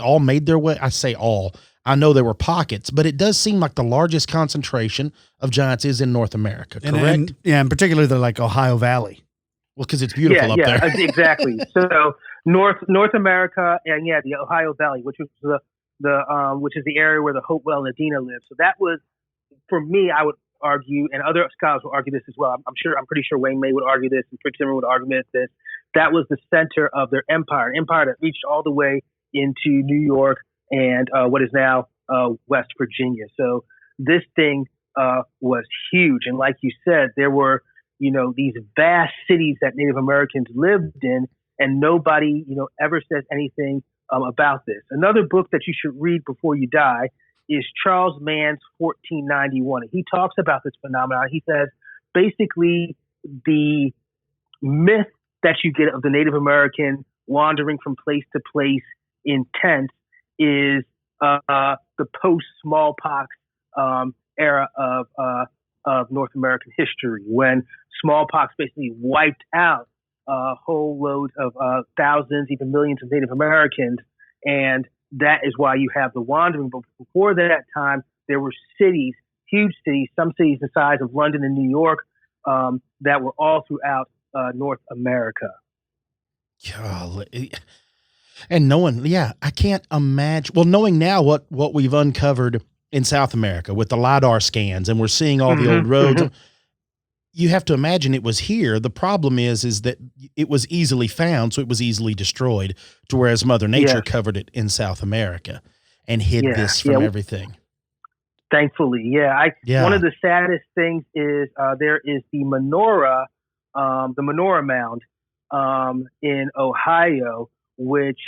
all made their way? I say all. I know there were pockets, but it does seem like the largest concentration of giants is in North America, correct? And in particular, they're like Ohio Valley. Well, because it's beautiful up there. Exactly. So North America and the Ohio Valley, which was which is the area where the Hopewell and Adina live. So that was, for me, I would argue, and other scholars will argue this as well. I'm pretty sure Wayne May would argue this, and Fritz Zimmer would argue this. That was the center of their empire, an empire that reached all the way into New York and what is now West Virginia. So this thing was huge, and like you said, there were these vast cities that Native Americans lived in, and nobody ever says anything about this. Another book that you should read before you die is Charles Mann's 1491. And he talks about this phenomenon. He says basically the myth that you get of the Native American wandering from place to place in tents is the post-smallpox era of North American history, when smallpox basically wiped out whole loads of thousands, even millions of Native Americans, and that is why you have the wandering. But before that time, there were cities, huge cities, some cities the size of London and New York, that were all throughout North America. Golly. And I can't imagine. Well, knowing now what we've uncovered in South America with the LiDAR scans, and we're seeing all the old roads. you have to imagine it was here. The problem is that it was easily found, so it was easily destroyed, to whereas Mother Nature covered it in South America and hid this from everything. Thankfully, one of the saddest things is there is the menorah mound in Ohio, which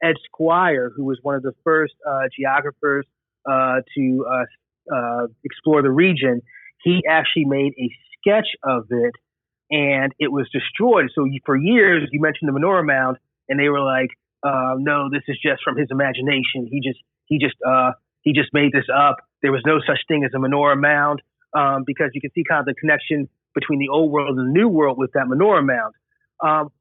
Ed Squire, who was one of the first geographers to explore the region, he actually made a sketch of it, and it was destroyed. So for years, you mentioned the menorah mound, and they were like, "No, this is just from his imagination. He just made this up. There was no such thing as a menorah mound," because you can see kind of the connection between the old world and the new world with that menorah mound.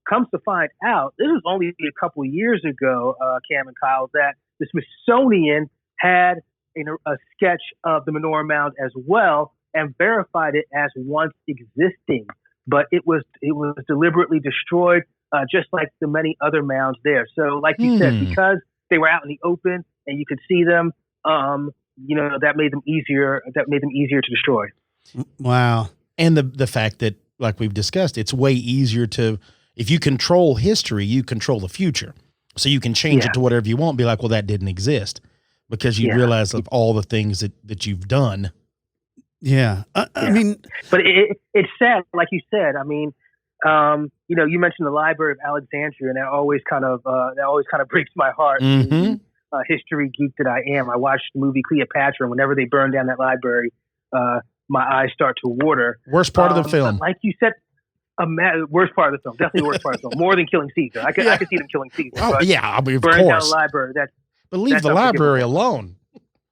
Comes to find out, this was only a couple of years ago, Cam and Kyle, that the Smithsonian had a sketch of the menorah mound as well and verified it as once existing. But it was deliberately destroyed, just like the many other mounds there. So, like you said, because they were out in the open and you could see them, that made them easier. That made them easier to destroy. Wow. And the fact that, like we've discussed, it's way easier to, if you control history, you control the future. So you can change it to whatever you want. Be like, well, that didn't exist, because you realize of all the things that you've done. Yeah. I mean, but it's sad. Like you said, I mean, you mentioned the Library of Alexandria, and that always kind of breaks my heart. History geek that I am. I watched the movie Cleopatra, and whenever they burn down that library, my eyes start to water. Worst part of the film. Like you said, worst part of the film. Definitely the worst part of the film. More than killing Caesar. I could see them killing Caesar. Oh, yeah, I mean, of burning course. down the library. But leave the library alone.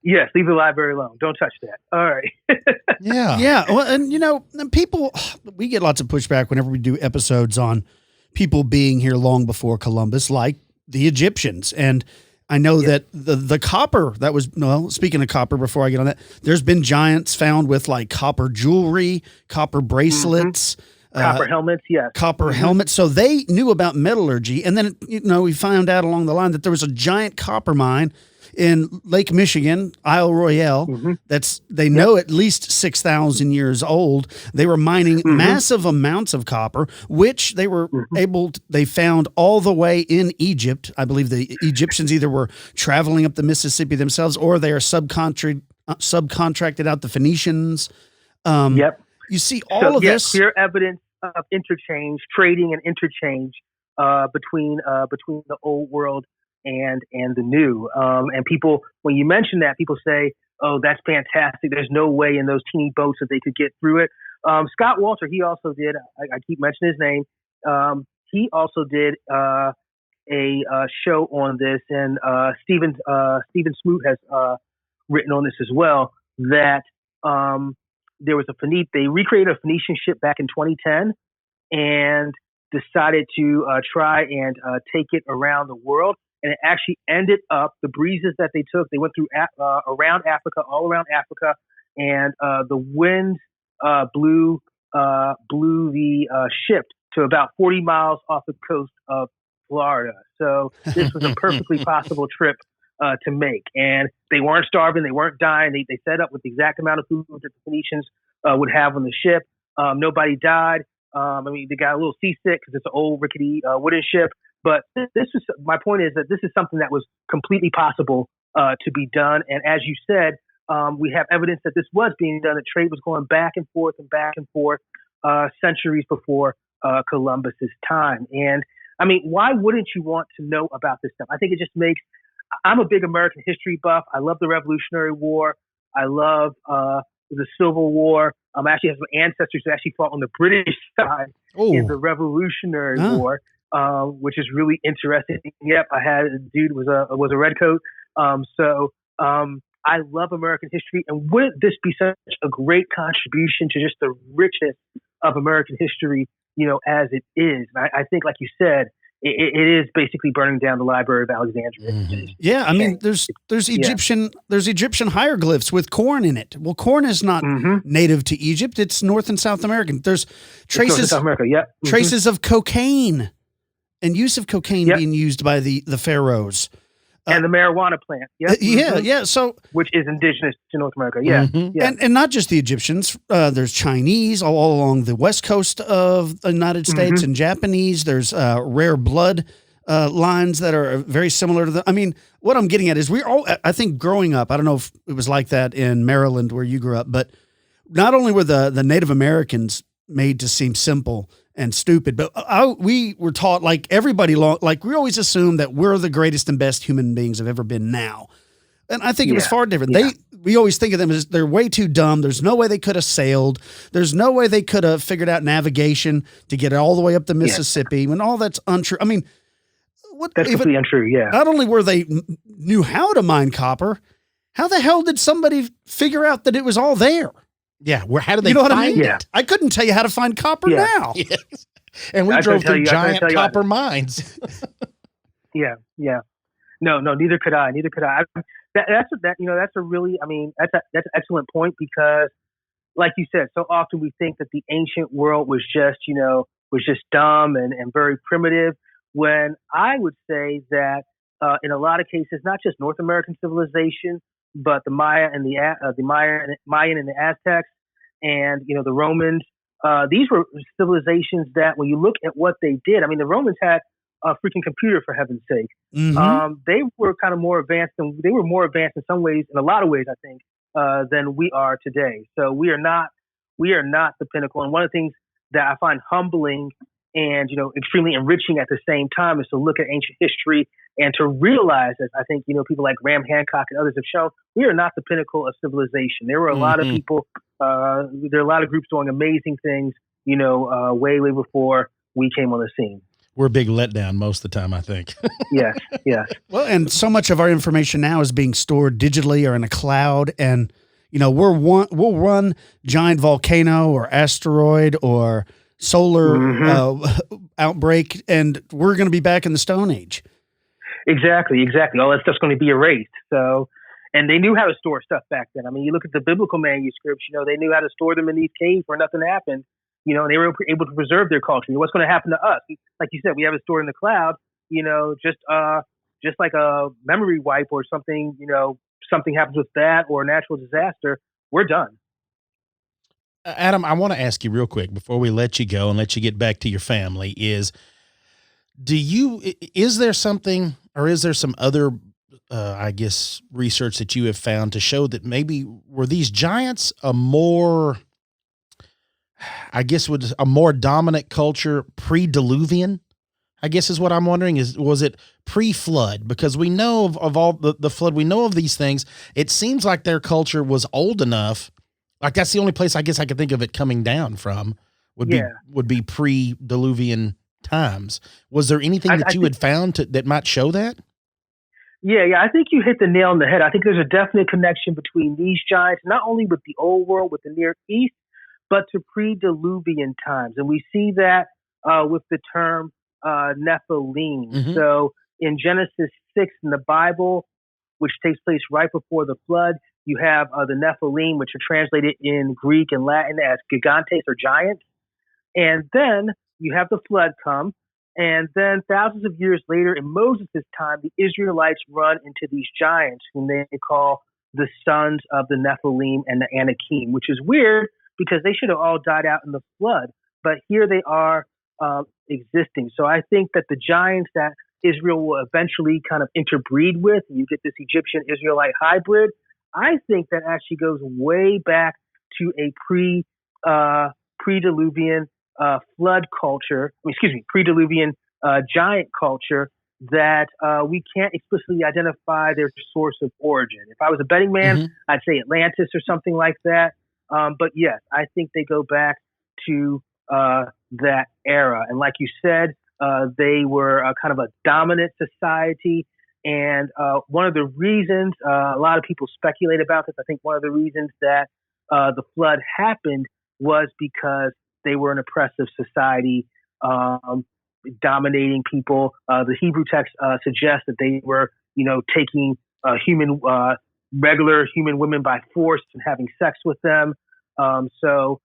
Yes, leave the library alone. Don't touch that. All right. Yeah. Yeah. Well, and people, we get lots of pushback whenever we do episodes on people being here long before Columbus, like the Egyptians. And I know that the copper that was, speaking of copper, before I get on that, there's been giants found with like copper jewelry, copper bracelets, copper helmets. Yes. Copper helmets. So they knew about metallurgy. And then, we found out along the line that there was a giant copper mine in Lake Michigan, Isle Royale, they know at least 6,000 years old. They were mining massive amounts of copper, which they were they found all the way in Egypt. I believe the Egyptians either were traveling up the Mississippi themselves, or they are subcontracted out the Phoenicians. You see all of this. Clear evidence of interchange, trading and interchange between the old world and the new. And people, when you mention that, people say, "Oh, that's fantastic. There's no way in those teeny boats that they could get through it." Scott Walter, he also did, I keep mentioning his name. He also did a show on this, and Stephen Smoot has written on this as well, that there was they recreated a Phoenician ship back in 2010 and decided to try and take it around the world. And it actually ended up, the breezes that they took, they went through around Africa, all around Africa, and the winds blew the ship to about 40 miles off the coast of Florida. So this was a perfectly possible trip to make. And they weren't starving, they weren't dying. They set up with the exact amount of food that the Phoenicians would have on the ship. Nobody died. They got a little seasick because it's an old rickety wooden ship. But my point is that this is something that was completely possible to be done. And as you said, we have evidence that this was being done. The trade was going back and forth centuries before Columbus's time. And I mean, why wouldn't you want to know about this stuff? I think it just makes, I'm a big American history buff. I love the Revolutionary War. I love the Civil War. I actually have some ancestors who actually fought on the British side in the Revolutionary War. Which is really interesting. Yep, I had a dude was a redcoat. I love American history, and wouldn't this be such a great contribution to just the richness of American history, as it is? And I think, like you said, it is basically burning down the Library of Alexandria. Yeah, I mean, there's Egyptian hieroglyphs with corn in it. Well, corn is not native to Egypt; it's North and South American. There's traces traces of cocaine. And use of cocaine being used by the pharaohs. And the marijuana plant. Yep. Yeah. So, which is indigenous to North America. Yeah. Yeah. And not just the Egyptians. There's Chinese all along the west coast of the United States and Japanese. There's rare blood lines that are very similar to I mean, what I'm getting at is I think growing up, I don't know if it was like that in Maryland where you grew up, but not only were the Native Americans made to seem simple and stupid, but we were taught like everybody, like we always assume that we're the greatest and best human beings have ever been now. And I think it was far different. We always think of them as they're way too dumb. There's no way they could have sailed. There's no way they could have figured out navigation to get all the way up the Mississippi when all that's untrue. I mean, that's completely untrue. Yeah. Not only were they knew how to mine copper, how the hell did somebody figure out that it was all there? Yeah, how did they find it? Yeah. I couldn't tell you how to find copper now. Yes. And we drove through giant copper mines. Yeah. No, neither could I. That's a really, I mean, that's an excellent point because, like you said, so often we think that the ancient world was just dumb and very primitive. When I would say that in a lot of cases, not just North American civilization, but the Mayan and the Aztecs, and the Romans. These were civilizations that, when you look at what they did, I mean, the Romans had a freaking computer, for heaven's sake. They were kind of more advanced, and they were more advanced in some ways, in a lot of ways, I think, than we are today. So we are not the pinnacle. And one of the things that I find humbling and extremely enriching at the same time is to look at ancient history and to realize, as I think people like Graham Hancock and others have shown, we are not the pinnacle of civilization. There were a lot of people, there are a lot of groups doing amazing things, way before we came on the scene. We're a big letdown most of the time, I think. Yes. Well, and so much of our information now is being stored digitally or in a cloud, and we'll run giant volcano or asteroid or solar outbreak, and we're going to be back in the Stone Age. Exactly. All that stuff's going to be erased. So, and they knew how to store stuff back then. I mean, you look at the biblical manuscripts, they knew how to store them in these caves where nothing happened, and they were able to preserve their culture. What's going to happen to us? Like you said, we have it stored in the cloud, just like a memory wipe or something, something happens with that or a natural disaster, we're done. Adam, I want to ask you real quick before we let you go and let you get back to your family is there something, or is there some other, research that you have found to show that maybe were these giants a more dominant culture pre-Diluvian? I guess is what I'm wondering was it pre-flood? Because we know of all the flood, we know of these things. It seems like their culture was old enough. Like that's the only place I guess I could think of it coming down from would be pre-Diluvian times. Was there anything that you had found that might show that? Yeah. I think you hit the nail on the head. I think there's a definite connection between these giants, not only with the old world, with the Near East, but to pre-Diluvian times. And we see that with the term Nephilim. So in Genesis 6 in the Bible, which takes place right before the flood, you have the Nephilim, which are translated in Greek and Latin as gigantes, or giants. And then you have the flood come. And then thousands of years later, in Moses' time, the Israelites run into these giants, whom they call the sons of the Nephilim and the Anakim, which is weird because they should have all died out in the flood. But here they are existing. So I think that the giants that Israel will eventually kind of interbreed with, you get this Egyptian-Israelite hybrid, I think that actually goes way back to a pre-Diluvian flood culture, pre-Diluvian giant culture that we can't explicitly identify their source of origin. If I was a betting man, I'd say Atlantis or something like that. But yes, I think they go back to that era. And like you said, they were kind of a dominant society. And one of the reasons, a lot of people speculate about this, I think one of the reasons that the flood happened was because they were an oppressive society, dominating people. The Hebrew text suggests that they were, taking regular human women by force and having sex with them. So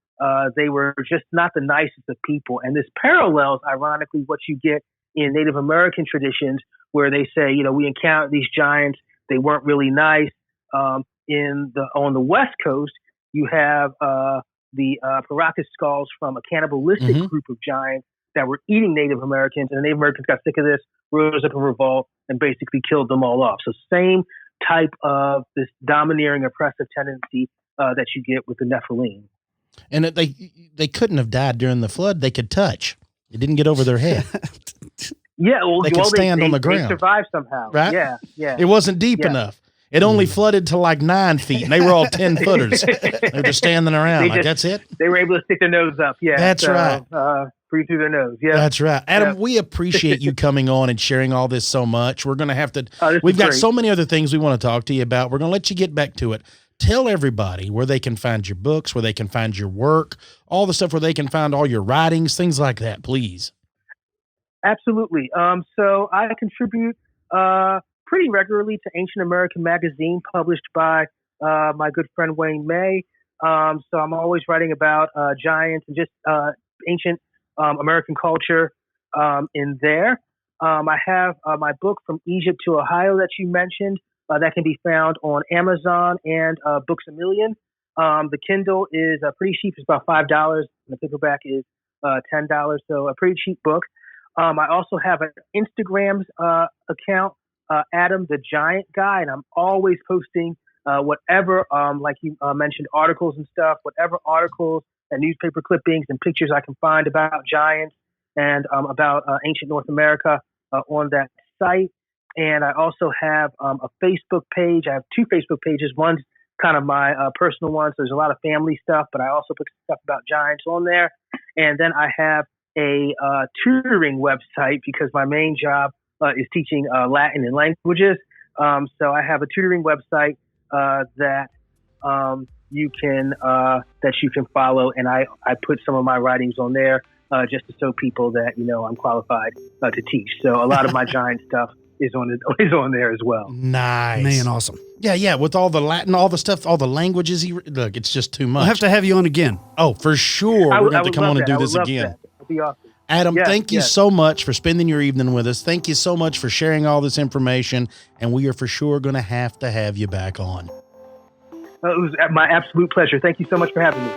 they were just not the nicest of people. And this parallels, ironically, what you get in Native American traditions where they say, we encountered these giants. They weren't really nice. On the West Coast, you have the Paracas skulls from a cannibalistic group of giants that were eating Native Americans, and the Native Americans got sick of this, rose up in revolt, and basically killed them all off. So same type of this domineering, oppressive tendency that you get with the Nephilim. And they couldn't have died during the flood. They could touch. It didn't get over their head. Yeah, they could stand on the ground. They survived somehow. Right? Yeah. It wasn't deep enough. It only flooded to like 9 feet, and they were all 10 footers. They were just standing around. That's it? They were able to stick their nose up. Yeah. That's right. Breathe through their nose. Yeah. That's right. Adam, we appreciate you coming on and sharing all this so much. We're going to have to, we've got so many other things we want to talk to you about. We're going to let you get back to it. Tell everybody where they can find your books, where they can find your work, all the stuff where they can find all your writings, things like that, please. Absolutely. So I contribute pretty regularly to Ancient American Magazine, published by my good friend Wayne May. So I'm always writing about giants and just ancient American culture in there. I have my book From Egypt to Ohio that you mentioned that can be found on Amazon and Books A Million. The Kindle is pretty cheap. It's about $5, and the paperback is $10. So a pretty cheap book. I also have an Instagram account, Adam the Giant Guy, and I'm always posting whatever, like you mentioned, articles and stuff, whatever articles and newspaper clippings and pictures I can find about giants and about ancient North America on that site. And I also have a Facebook page. I have 2 Facebook pages. One's kind of my personal one, so there's a lot of family stuff, but I also put stuff about giants on there. And then I have a tutoring website because my main job is teaching Latin and languages. So I have a tutoring website that you can follow, and I put some of my writings on there just to show people that I'm qualified to teach. So a lot of my giant stuff is on there as well. Nice, man, awesome. Yeah, with all the Latin, all the stuff, all the languages. Look, it's just too much. We'll have to have you on again. Oh, for sure. We're going to have to come on and do this again. That'd be awesome. Adam, thank you so much for spending your evening with us. Thank you so much for sharing all this information, and we are for sure going to have you back on. It was my absolute pleasure. Thank you so much for having me.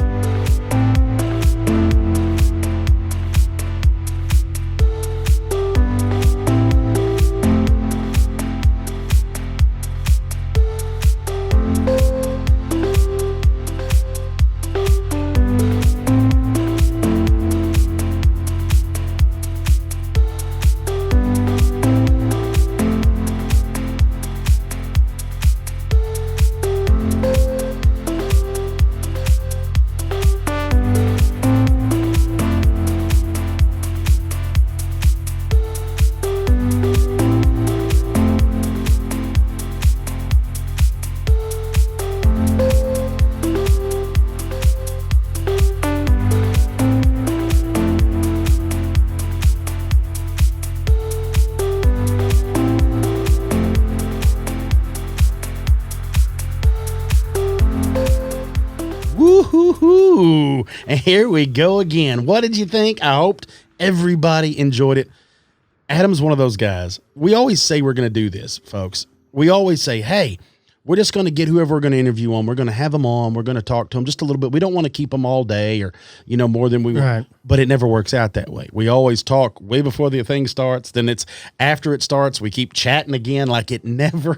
Woo-hoo-hoo. And here we go again. What did you think? I hoped everybody enjoyed it. Adam's one of those guys. We always say we're going to do this, folks. We always say, hey, we're just going to get whoever we're going to interview on. We're going to have them on. We're going to talk to them just a little bit. We don't want to keep them all day or, more than we want. But it never works out that way. We always talk way before the thing starts. Then it's after it starts, we keep chatting again like it never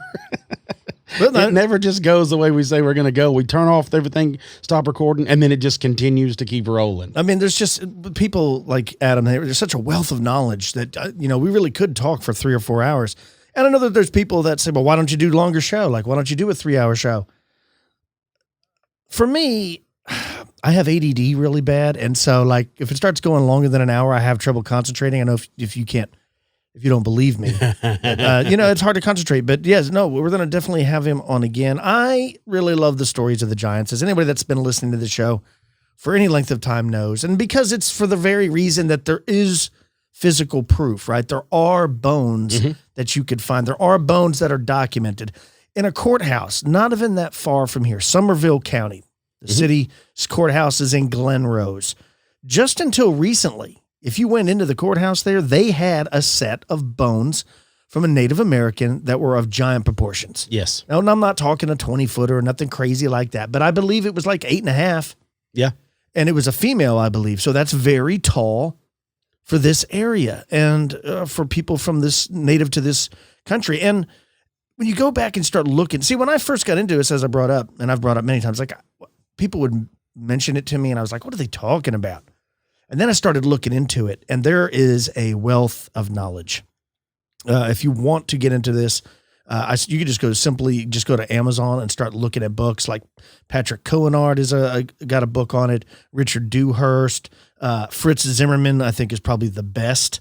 it never just goes the way we say we're going to go. We turn off everything, stop recording, and then it just continues to keep rolling. I mean, there's just people like Adam. There's such a wealth of knowledge that, we really could talk for 3 or 4 hours. And I know that there's people that say, well, why don't you do a longer show? Like, why don't you do a 3-hour show? For me, I have ADD really bad. And so, like, if it starts going longer than an hour, I have trouble concentrating. I know if you don't believe me, it's hard to concentrate. But yes, no, we're going to definitely have him on again. I really love the stories of the giants, as anybody that's been listening to the show for any length of time knows. And because it's for the very reason that there is physical proof, right? There are bones that you could find. There are bones that are documented in a courthouse, not even that far from here, Somerville County. The city's courthouse is in Glen Rose. Just until recently, If you went into the courthouse there, they had a set of bones from a Native American that were of giant proportions. Yes. Now, and I'm not talking a 20-footer or nothing crazy like that, but I believe it was like 8.5. Yeah. And it was a female, I believe. So that's very tall for this area and for people from this native to this country. And when you go back and start looking, see, when I first got into this, as I brought up, and I've brought up many times, like people would mention it to me and I was like, what are they talking about? And then I started looking into it, and there is a wealth of knowledge. If you want to get into this, you could just go to Amazon and start looking at books like Patrick Cohenard got a book on it. Richard Dewhurst, Fritz Zimmerman, I think is probably the best.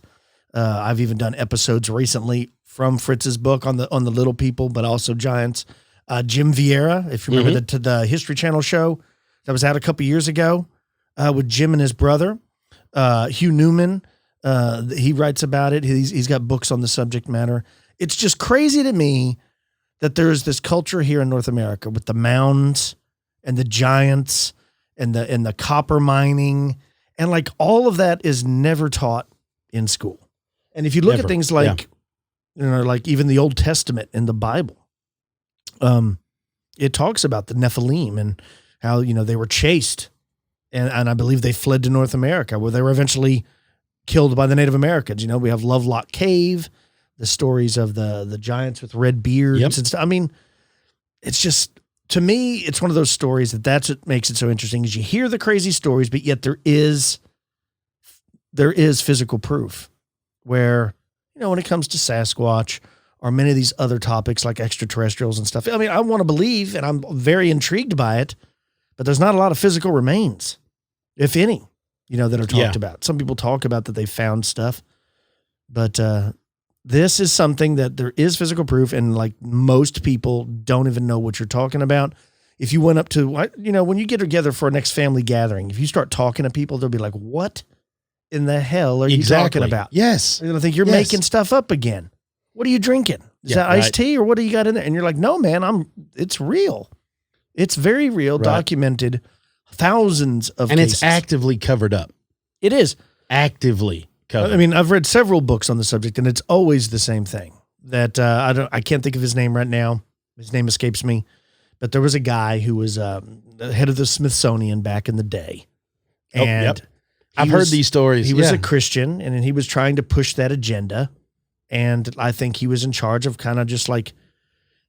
I've even done episodes recently from Fritz's book on the little people, but also giants. Jim Vieira, if you remember the History Channel show that was out a couple years ago, with Jim and his brother, Hugh Newman, he writes about it. He's got books on the subject matter. It's just crazy to me that there's this culture here in North America with the mounds and the giants and the copper mining, and like all of that is never taught in school. And if you look at things like, like even the Old Testament in the Bible, it talks about the Nephilim and how, they were chased and I believe they fled to North America, where they were eventually killed by the Native Americans. We have Lovelock Cave, the stories of the giants with red beards and stuff. I mean, it's just, to me, it's one of those stories that's what makes it so interesting, is you hear the crazy stories, but yet there is physical proof where, when it comes to Sasquatch or many of these other topics like extraterrestrials and stuff, I mean, I want to believe, and I'm very intrigued by it, but there's not a lot of physical remains, if any, that are talked about. Some people talk about that they found stuff, but this is something that there is physical proof, and like most people don't even know what you're talking about. If you went up to, when you get together for a next family gathering, if you start talking to people, they'll be like, what in the hell are you talking about? Yes. They're going to think you're making stuff up again. What are you drinking? Is that iced tea or what do you got in there? And you're like, no, man, it's real. It's very real, documented, thousands of cases. It's actively covered up. It is. Actively covered. I mean, I've read several books on the subject, and it's always the same thing. That I can't think of his name right now. His name escapes me. But there was a guy who was the head of the Smithsonian back in the day. And I've heard these stories. He was a Christian, and he was trying to push that agenda. And I think he was in charge of kind of just like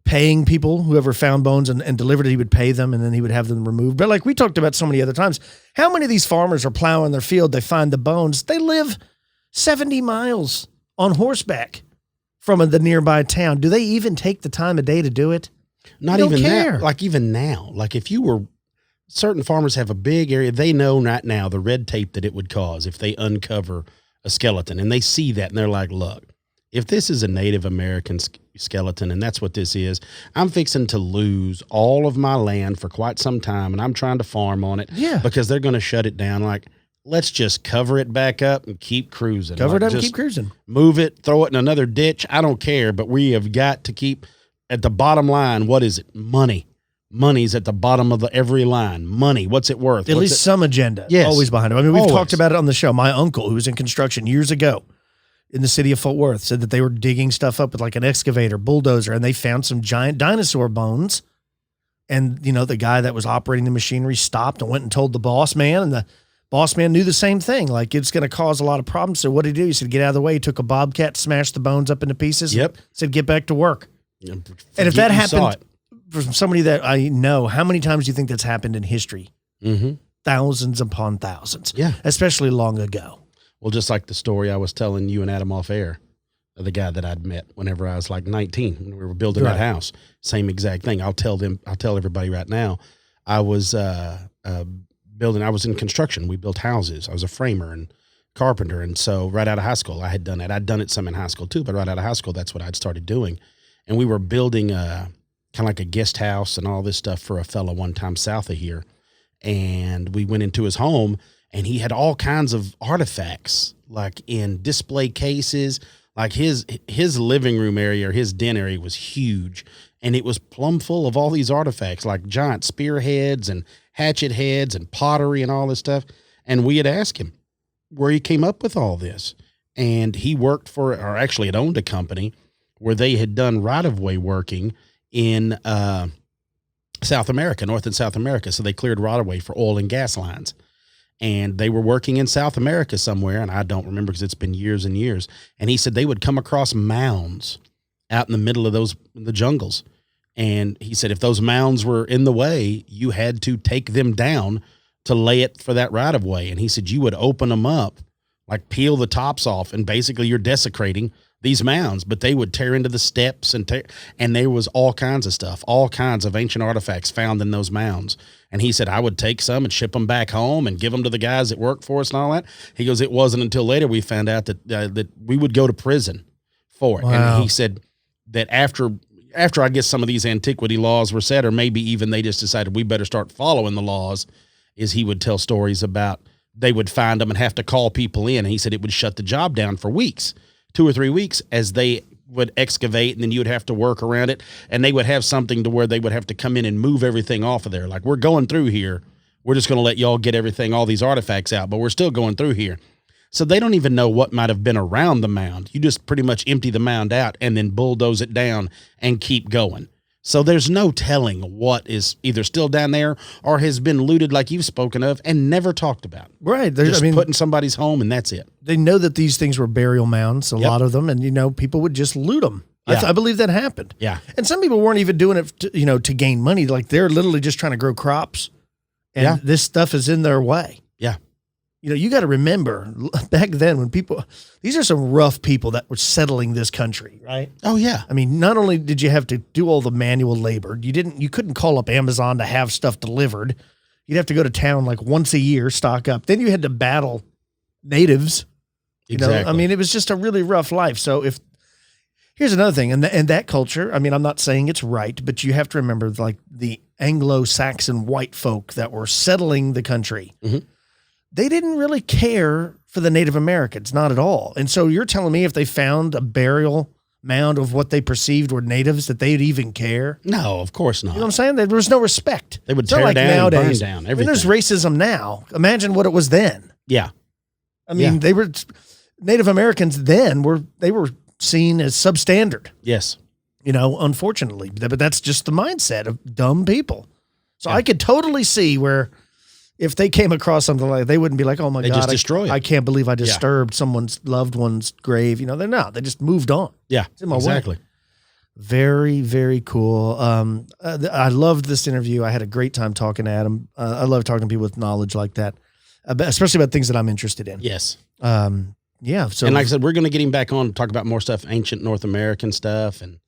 paying people, whoever found bones and delivered it, he would pay them, and then he would have them removed. But like we talked about so many other times, how many of these farmers are plowing their field, they find the bones, they live 70 miles on horseback from the nearby town. Do they even take the time of day to do it? Not even that. Like even now, like if you were, certain farmers have a big area, they know right now the red tape that it would cause if they uncover a skeleton, and they see that and they're like, look, if this is a Native American skeleton, and that's what this is, I'm fixing to lose all of my land for quite some time, and I'm trying to farm on it because they're going to shut it down. Like, let's just cover it back up and keep cruising. Cover it up and keep cruising. Move it, throw it in another ditch. I don't care, but we have got to keep at the bottom line. What is it? Money. Money's at the bottom of every line. Money. What's it worth? At least some agenda. Yes. Always behind it. I mean, we've talked about it on the show. My uncle, who was in construction years ago, in the city of Fort Worth, said that they were digging stuff up with like an excavator, bulldozer, and they found some giant dinosaur bones. And, the guy that was operating the machinery stopped and went and told the boss man, and the boss man knew the same thing. Like, it's going to cause a lot of problems. So what did he do? He said, get out of the way. He took a bobcat, smashed the bones up into pieces. Yep. Said, get back to work. And if that happened from somebody that I know, how many times do you think that's happened in history? Mm-hmm. Thousands upon thousands. Yeah. Especially long ago. Well, just like the story I was telling you and Adam off air, the guy that I'd met whenever I was like 19, when we were building that house, same exact thing. I'll tell everybody right now. I was building, I was in construction. We built houses. I was a framer and carpenter. And so right out of high school, I had done it. I'd done it some in high school too, but right out of high school, that's what I'd started doing. And we were building kind of like a guest house and all this stuff for a fella one time south of here. And we went into his home, and he had all kinds of artifacts, like in display cases. Like his living room area or his den area was huge, and it was plumb full of all these artifacts, like giant spearheads and hatchet heads and pottery and all this stuff. And we had asked him, where he came up with all this. And he worked for, or actually had owned a company where they had done right-of-way working in South America, North and South America. So they cleared right-of-way for oil and gas lines. And they were working in South America somewhere, and I don't remember because it's been years and years. And he said they would come across mounds out in the middle of the jungles. And he said if those mounds were in the way, you had to take them down to lay it for that right-of-way. And he said you would open them up, like peel the tops off, and basically you're desecrating these mounds, but they would tear into the steps and there was all kinds of stuff, all kinds of ancient artifacts found in those mounds. And he said, I would take some and ship them back home and give them to the guys that work for us and all that. He goes, it wasn't until later we found out that we would go to prison for it. Wow. And he said that after I guess some of these antiquity laws were set, or maybe even they just decided we better start following the laws, is he would tell stories about they would find them and have to call people in. And he said it would shut the job down for weeks, 2 or 3 weeks, as they would excavate, and then you would have to work around it. And they would have something to where they would have to come in and move everything off of there. Like, we're going through here. We're just going to let y'all get everything, all these artifacts out, but we're still going through here. So they don't even know what might have been around the mound. You just pretty much empty the mound out and then bulldoze it down and keep going. So there's no telling what is either still down there or has been looted, like you've spoken of, and never talked about. Right. Just put in somebody's home, and that's it. They know that these things were burial mounds, a lot of them, and, people would just loot them. Yeah. I believe that happened. Yeah. And some people weren't even doing it, to gain money. Like, they're literally just trying to grow crops, and this stuff is in their way. Yeah. You got to remember back then when these are some rough people that were settling this country, right? Oh, yeah. I mean, not only did you have to do all the manual labor, you couldn't call up Amazon to have stuff delivered. You'd have to go to town like once a year, stock up. Then you had to battle natives. Exactly. I mean, it was just a really rough life. So here's another thing, and that culture, I mean, I'm not saying it's right, but you have to remember, like, the Anglo-Saxon white folk that were settling the country. Mm-hmm. They didn't really care for the Native Americans, not at all. And so you're telling me if they found a burial mound of what they perceived were natives, that they'd even care? No, of course not. You know what I'm saying? There was no respect. They would It's not tear like down, nowadays. burn down, I mean, there's everything. racism now. Imagine what it was then. Yeah. I mean, they were Native Americans then were seen as substandard. Yes. Unfortunately, but that's just the mindset of dumb people. So I could totally see where if they came across something like that, they wouldn't be like, oh my They God, just destroy it. I can't believe I disturbed someone's loved one's grave. They're not. They just moved on. Yeah, in my way. exactly. Very, very cool. I loved this interview. I had a great time talking to Adam. I love talking to people with knowledge like that, especially about things that I'm interested in. Yes. Yeah. So, and like I said, we're going to get him back on to talk about more stuff, ancient North American stuff. And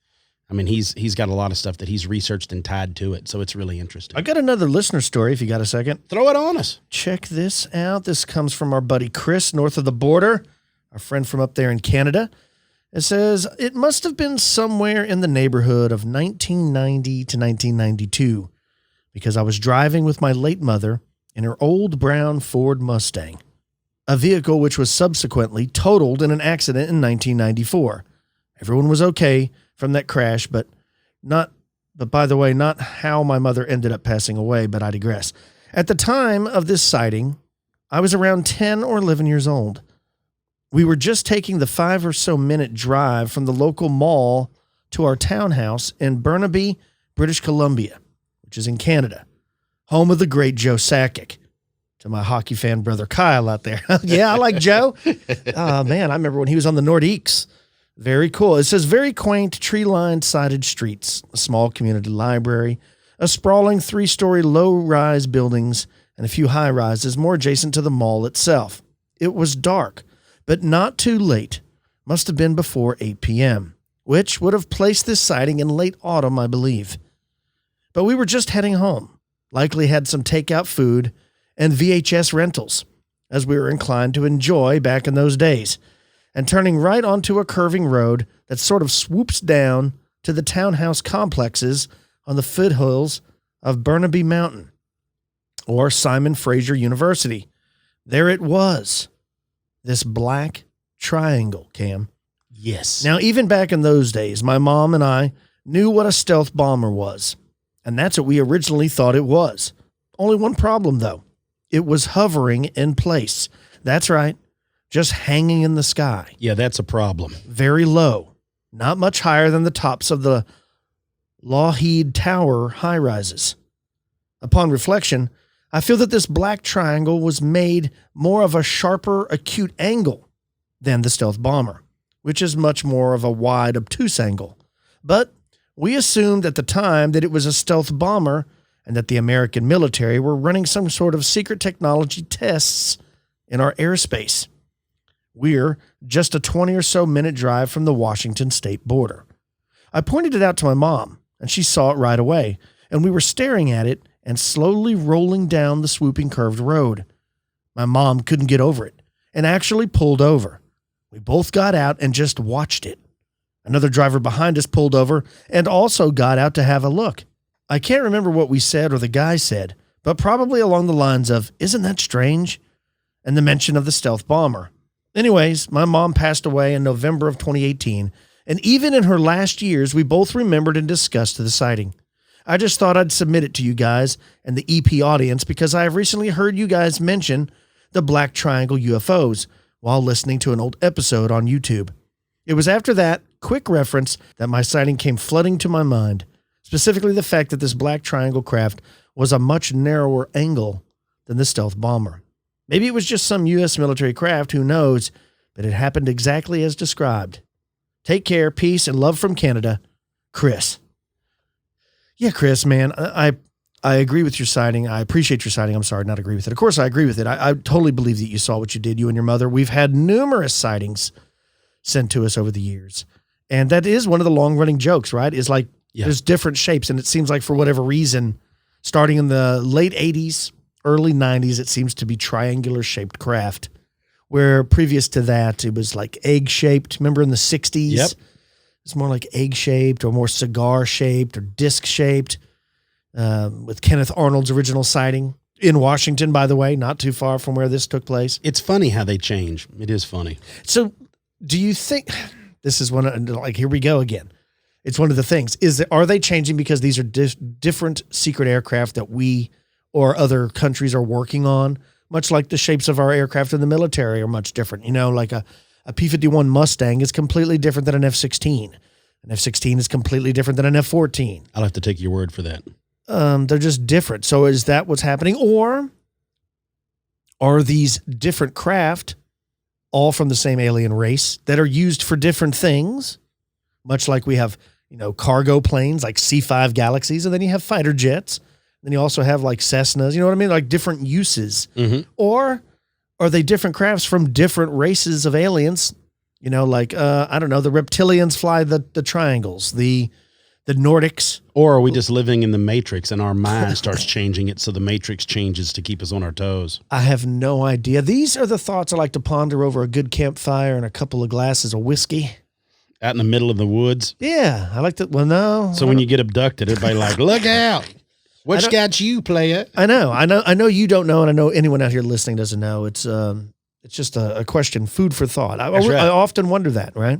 I mean, he's got a lot of stuff that he's researched and tied to it. So it's really interesting. I got another listener story if you got a second. Throw it on us. Check this out. This comes from our buddy Chris, north of the border, our friend from up there in Canada. It says, it must have been somewhere in the neighborhood of 1990 to 1992 because I was driving with my late mother in her old brown Ford Mustang, a vehicle which was subsequently totaled in an accident in 1994. Everyone was okay from that crash, but by the way, not how my mother ended up passing away, but I digress. At the time of this sighting, I was around 10 or 11 years old. We were just taking the 5 or so minute drive from the local mall to our townhouse in Burnaby, British Columbia, which is in Canada, home of the great Joe Sakic. To my hockey fan brother Kyle out there. Yeah, I like Joe. Oh, man, I remember when he was on the Nordiques. Very cool. It says, very quaint, tree-lined sided streets, a small community library, a sprawling 3-story low-rise buildings, and a few high-rises more adjacent to the mall itself. It was dark, but not too late. Must have been before 8 p.m., which would have placed this sighting in late autumn, I believe. But we were just heading home, likely had some takeout food and VHS rentals, as we were inclined to enjoy back in those days, and turning right onto a curving road that sort of swoops down to the townhouse complexes on the foothills of Burnaby Mountain, or Simon Fraser University. There it was, this black triangle, Cam. Yes. Now, even back in those days, my mom and I knew what a stealth bomber was, and that's what we originally thought it was. Only one problem, though. It was hovering in place. That's right. just hanging in the sky. Yeah, that's a problem. Very low, not much higher than the tops of the Lougheed Tower high-rises. Upon reflection, I feel that this black triangle was made more of a sharper, acute angle than the stealth bomber, which is much more of a wide, obtuse angle. But we assumed at the time that it was a stealth bomber and that the American military were running some sort of secret technology tests in our airspace. We're just a 20 or so minute drive from the Washington state border. I pointed it out to my mom, and she saw it right away, and we were staring at it and slowly rolling down the swooping curved road. My mom couldn't get over it and actually pulled over. We both got out and just watched it. Another driver behind us pulled over and also got out to have a look. I can't remember what we said or the guy said, but probably along the lines of, "Isn't that strange?" and the mention of the stealth bomber. Anyways, my mom passed away in November of 2018, and even in her last years, we both remembered and discussed the sighting. I just thought I'd submit it to you guys and the EP audience because I have recently heard you guys mention the Black Triangle UFOs while listening to an old episode on YouTube. It was after that quick reference that my sighting came flooding to my mind, specifically the fact that this Black Triangle craft was a much narrower angle than the stealth bomber. Maybe it was just some U.S. military craft, who knows, but it happened exactly as described. Take care, peace, and love from Canada, Chris. Yeah, Chris, man, I agree with your sighting. I appreciate your sighting. I'm sorry, not agree with it. Of course, I agree with it. I totally believe that you saw what you did, you and your mother. We've had numerous sightings sent to us over the years. And that is one of the long-running jokes, right? Is like there's different shapes, and it seems like for whatever reason, starting in the late 80s, early 90s, it seems to be triangular-shaped craft, where previous to that, it was like egg-shaped. Remember in the 60s? Yep. It's more like egg-shaped or more cigar-shaped or disc-shaped, with Kenneth Arnold's original sighting in Washington, by the way, not too far from where this took place. It's funny how they change. It is funny. So do you think this is one of, like, here we go again. It's one of the things. Are they changing because these are different secret aircraft that we or other countries are working on, much like the shapes of our aircraft in the military are much different? You know, like a P-51 Mustang is completely different than an F-16. An F-16 is completely different than an F-14. I'll have to take your word for that. They're just different. So is that what's happening? Or are these different craft all from the same alien race that are used for different things? Much like we have, you know, cargo planes like C-5 Galaxies, and then you have fighter jets. Then you also have like Cessnas, you know what I mean? Like different uses. Mm-hmm. Or are they different crafts from different races of aliens? You know, like, I don't know, the reptilians fly the triangles, the Nordics. Or are we just living in the Matrix and our mind starts changing it so the Matrix changes to keep us on our toes? I have no idea. These are the thoughts I like to ponder over a good campfire and a couple of glasses of whiskey. Out in the middle of the woods? Yeah, I like to, well, no. So when you get abducted, everybody like, look out. What's got you, player? I know you don't know, and I know anyone out here listening doesn't know. It's just a question, food for thought. I often wonder that, right?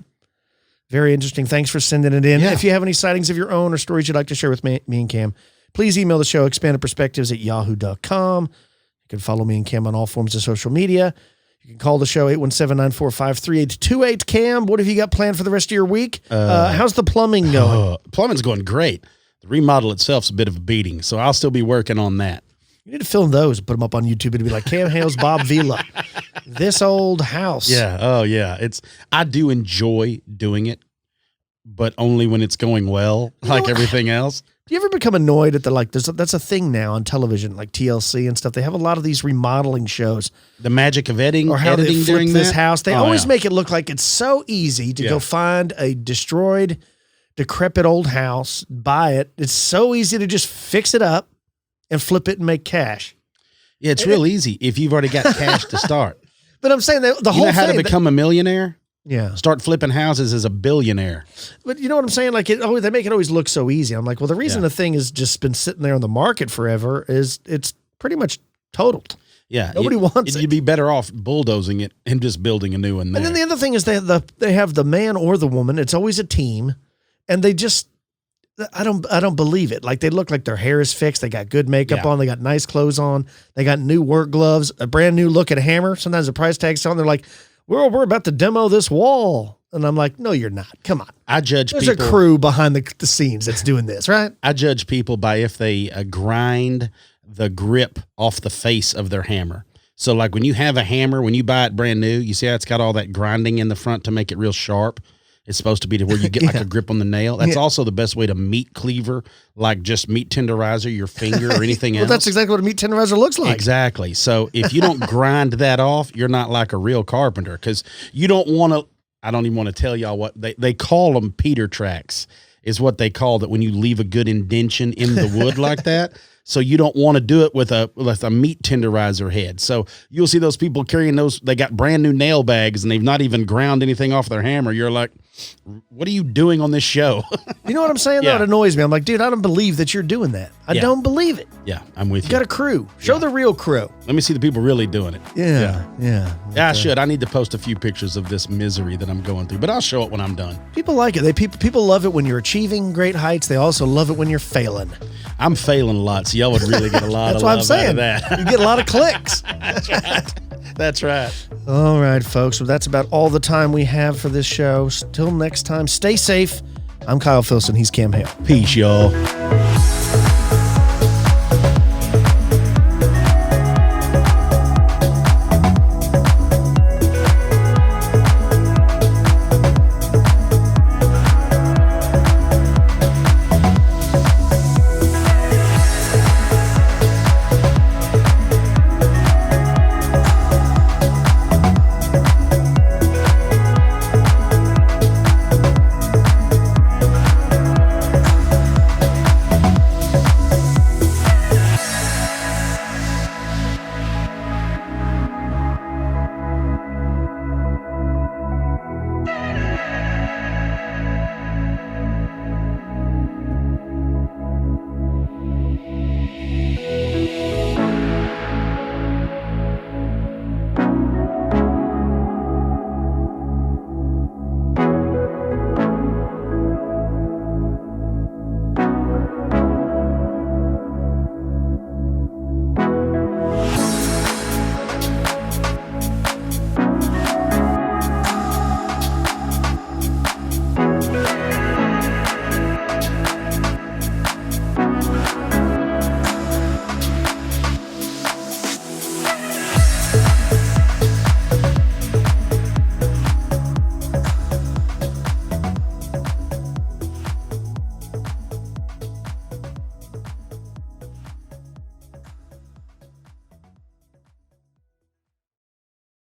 Very interesting. Thanks for sending it in. Yeah. If you have any sightings of your own or stories you'd like to share with me and Cam, please email the show, expandedperspectives@yahoo.com. You can follow me and Cam on all forms of social media. You can call the show, 817-945-3828. Cam, what have you got planned for the rest of your week? How's the plumbing going? Plumbing's going great. The remodel itself's a bit of a beating, so I'll still be working on that. You need to film those, put them up on YouTube. It'd be like Cam Hale's Bob Vila. This old house. Yeah. Oh, yeah. I do enjoy doing it, but only when it's going well, like everything else. Do you ever become annoyed at that's a thing now on television, like TLC and stuff. They have a lot of these remodeling shows. The magic of editing, or how they flip this house. They always make it look like it's so easy to go find a destroyed, decrepit old house, buy it. It's so easy to just fix it up and flip it and make cash. Yeah, it's real easy if you've already got cash to start. But I'm saying the whole thing. You know how to become a millionaire? Yeah. Start flipping houses as a billionaire. But you know what I'm saying? Like they make it always look so easy. I'm like, well, the reason the thing has just been sitting there on the market forever is it's pretty much totaled. Yeah. Nobody wants it. You'd be better off bulldozing it and just building a new one there. And then the other thing is they have the man or the woman. It's always a team. And they just, I don't believe it. Like they look like their hair is fixed. They got good makeup on. They got nice clothes on. They got new work gloves, a brand new look at a hammer. Sometimes the price tag's on. They're like, we're about to demo this wall. And I'm like, no, you're not. Come on. I judge There's people. a crew behind the scenes that's doing this, right? I judge people by if they grind the grip off the face of their hammer. So like when you have a hammer, when you buy it brand new, you see how it's got all that grinding in the front to make it real sharp. It's supposed to be to where you get like a grip on the nail. That's also the best way to meat cleaver, like just meat tenderizer your finger or anything else. Well, that's exactly what a meat tenderizer looks like. Exactly. So if you don't grind that off, you're not like a real carpenter, because you don't want to. I don't even want to tell y'all what they call them. Peter tracks is what they call that when you leave a good indention in the wood like that. So you don't want to do it with a meat tenderizer head. So you'll see those people carrying those. They got brand new nail bags and they've not even ground anything off their hammer. You're like, what are you doing on this show? You know what I'm saying? Yeah. That annoys me. I'm like, dude, I don't believe that you're doing that. I Yeah. don't believe it. Yeah, I'm with You you. got a crew. Show the real crew. Let me see the people really doing it. Yeah. Yeah, I should. I need to post a few pictures of this misery that I'm going through, but I'll show it when I'm done. People like it. People love it when you're achieving great heights. They also love it when you're failing. I'm failing a lot, so y'all would really get a lot That's of what I'm love saying. out of that. You get a lot of clicks. That's right. All right, folks. Well, that's about all the time we have for this show. Till next time, stay safe. I'm Kyle Filson. He's Cam Hale. Peace, y'all.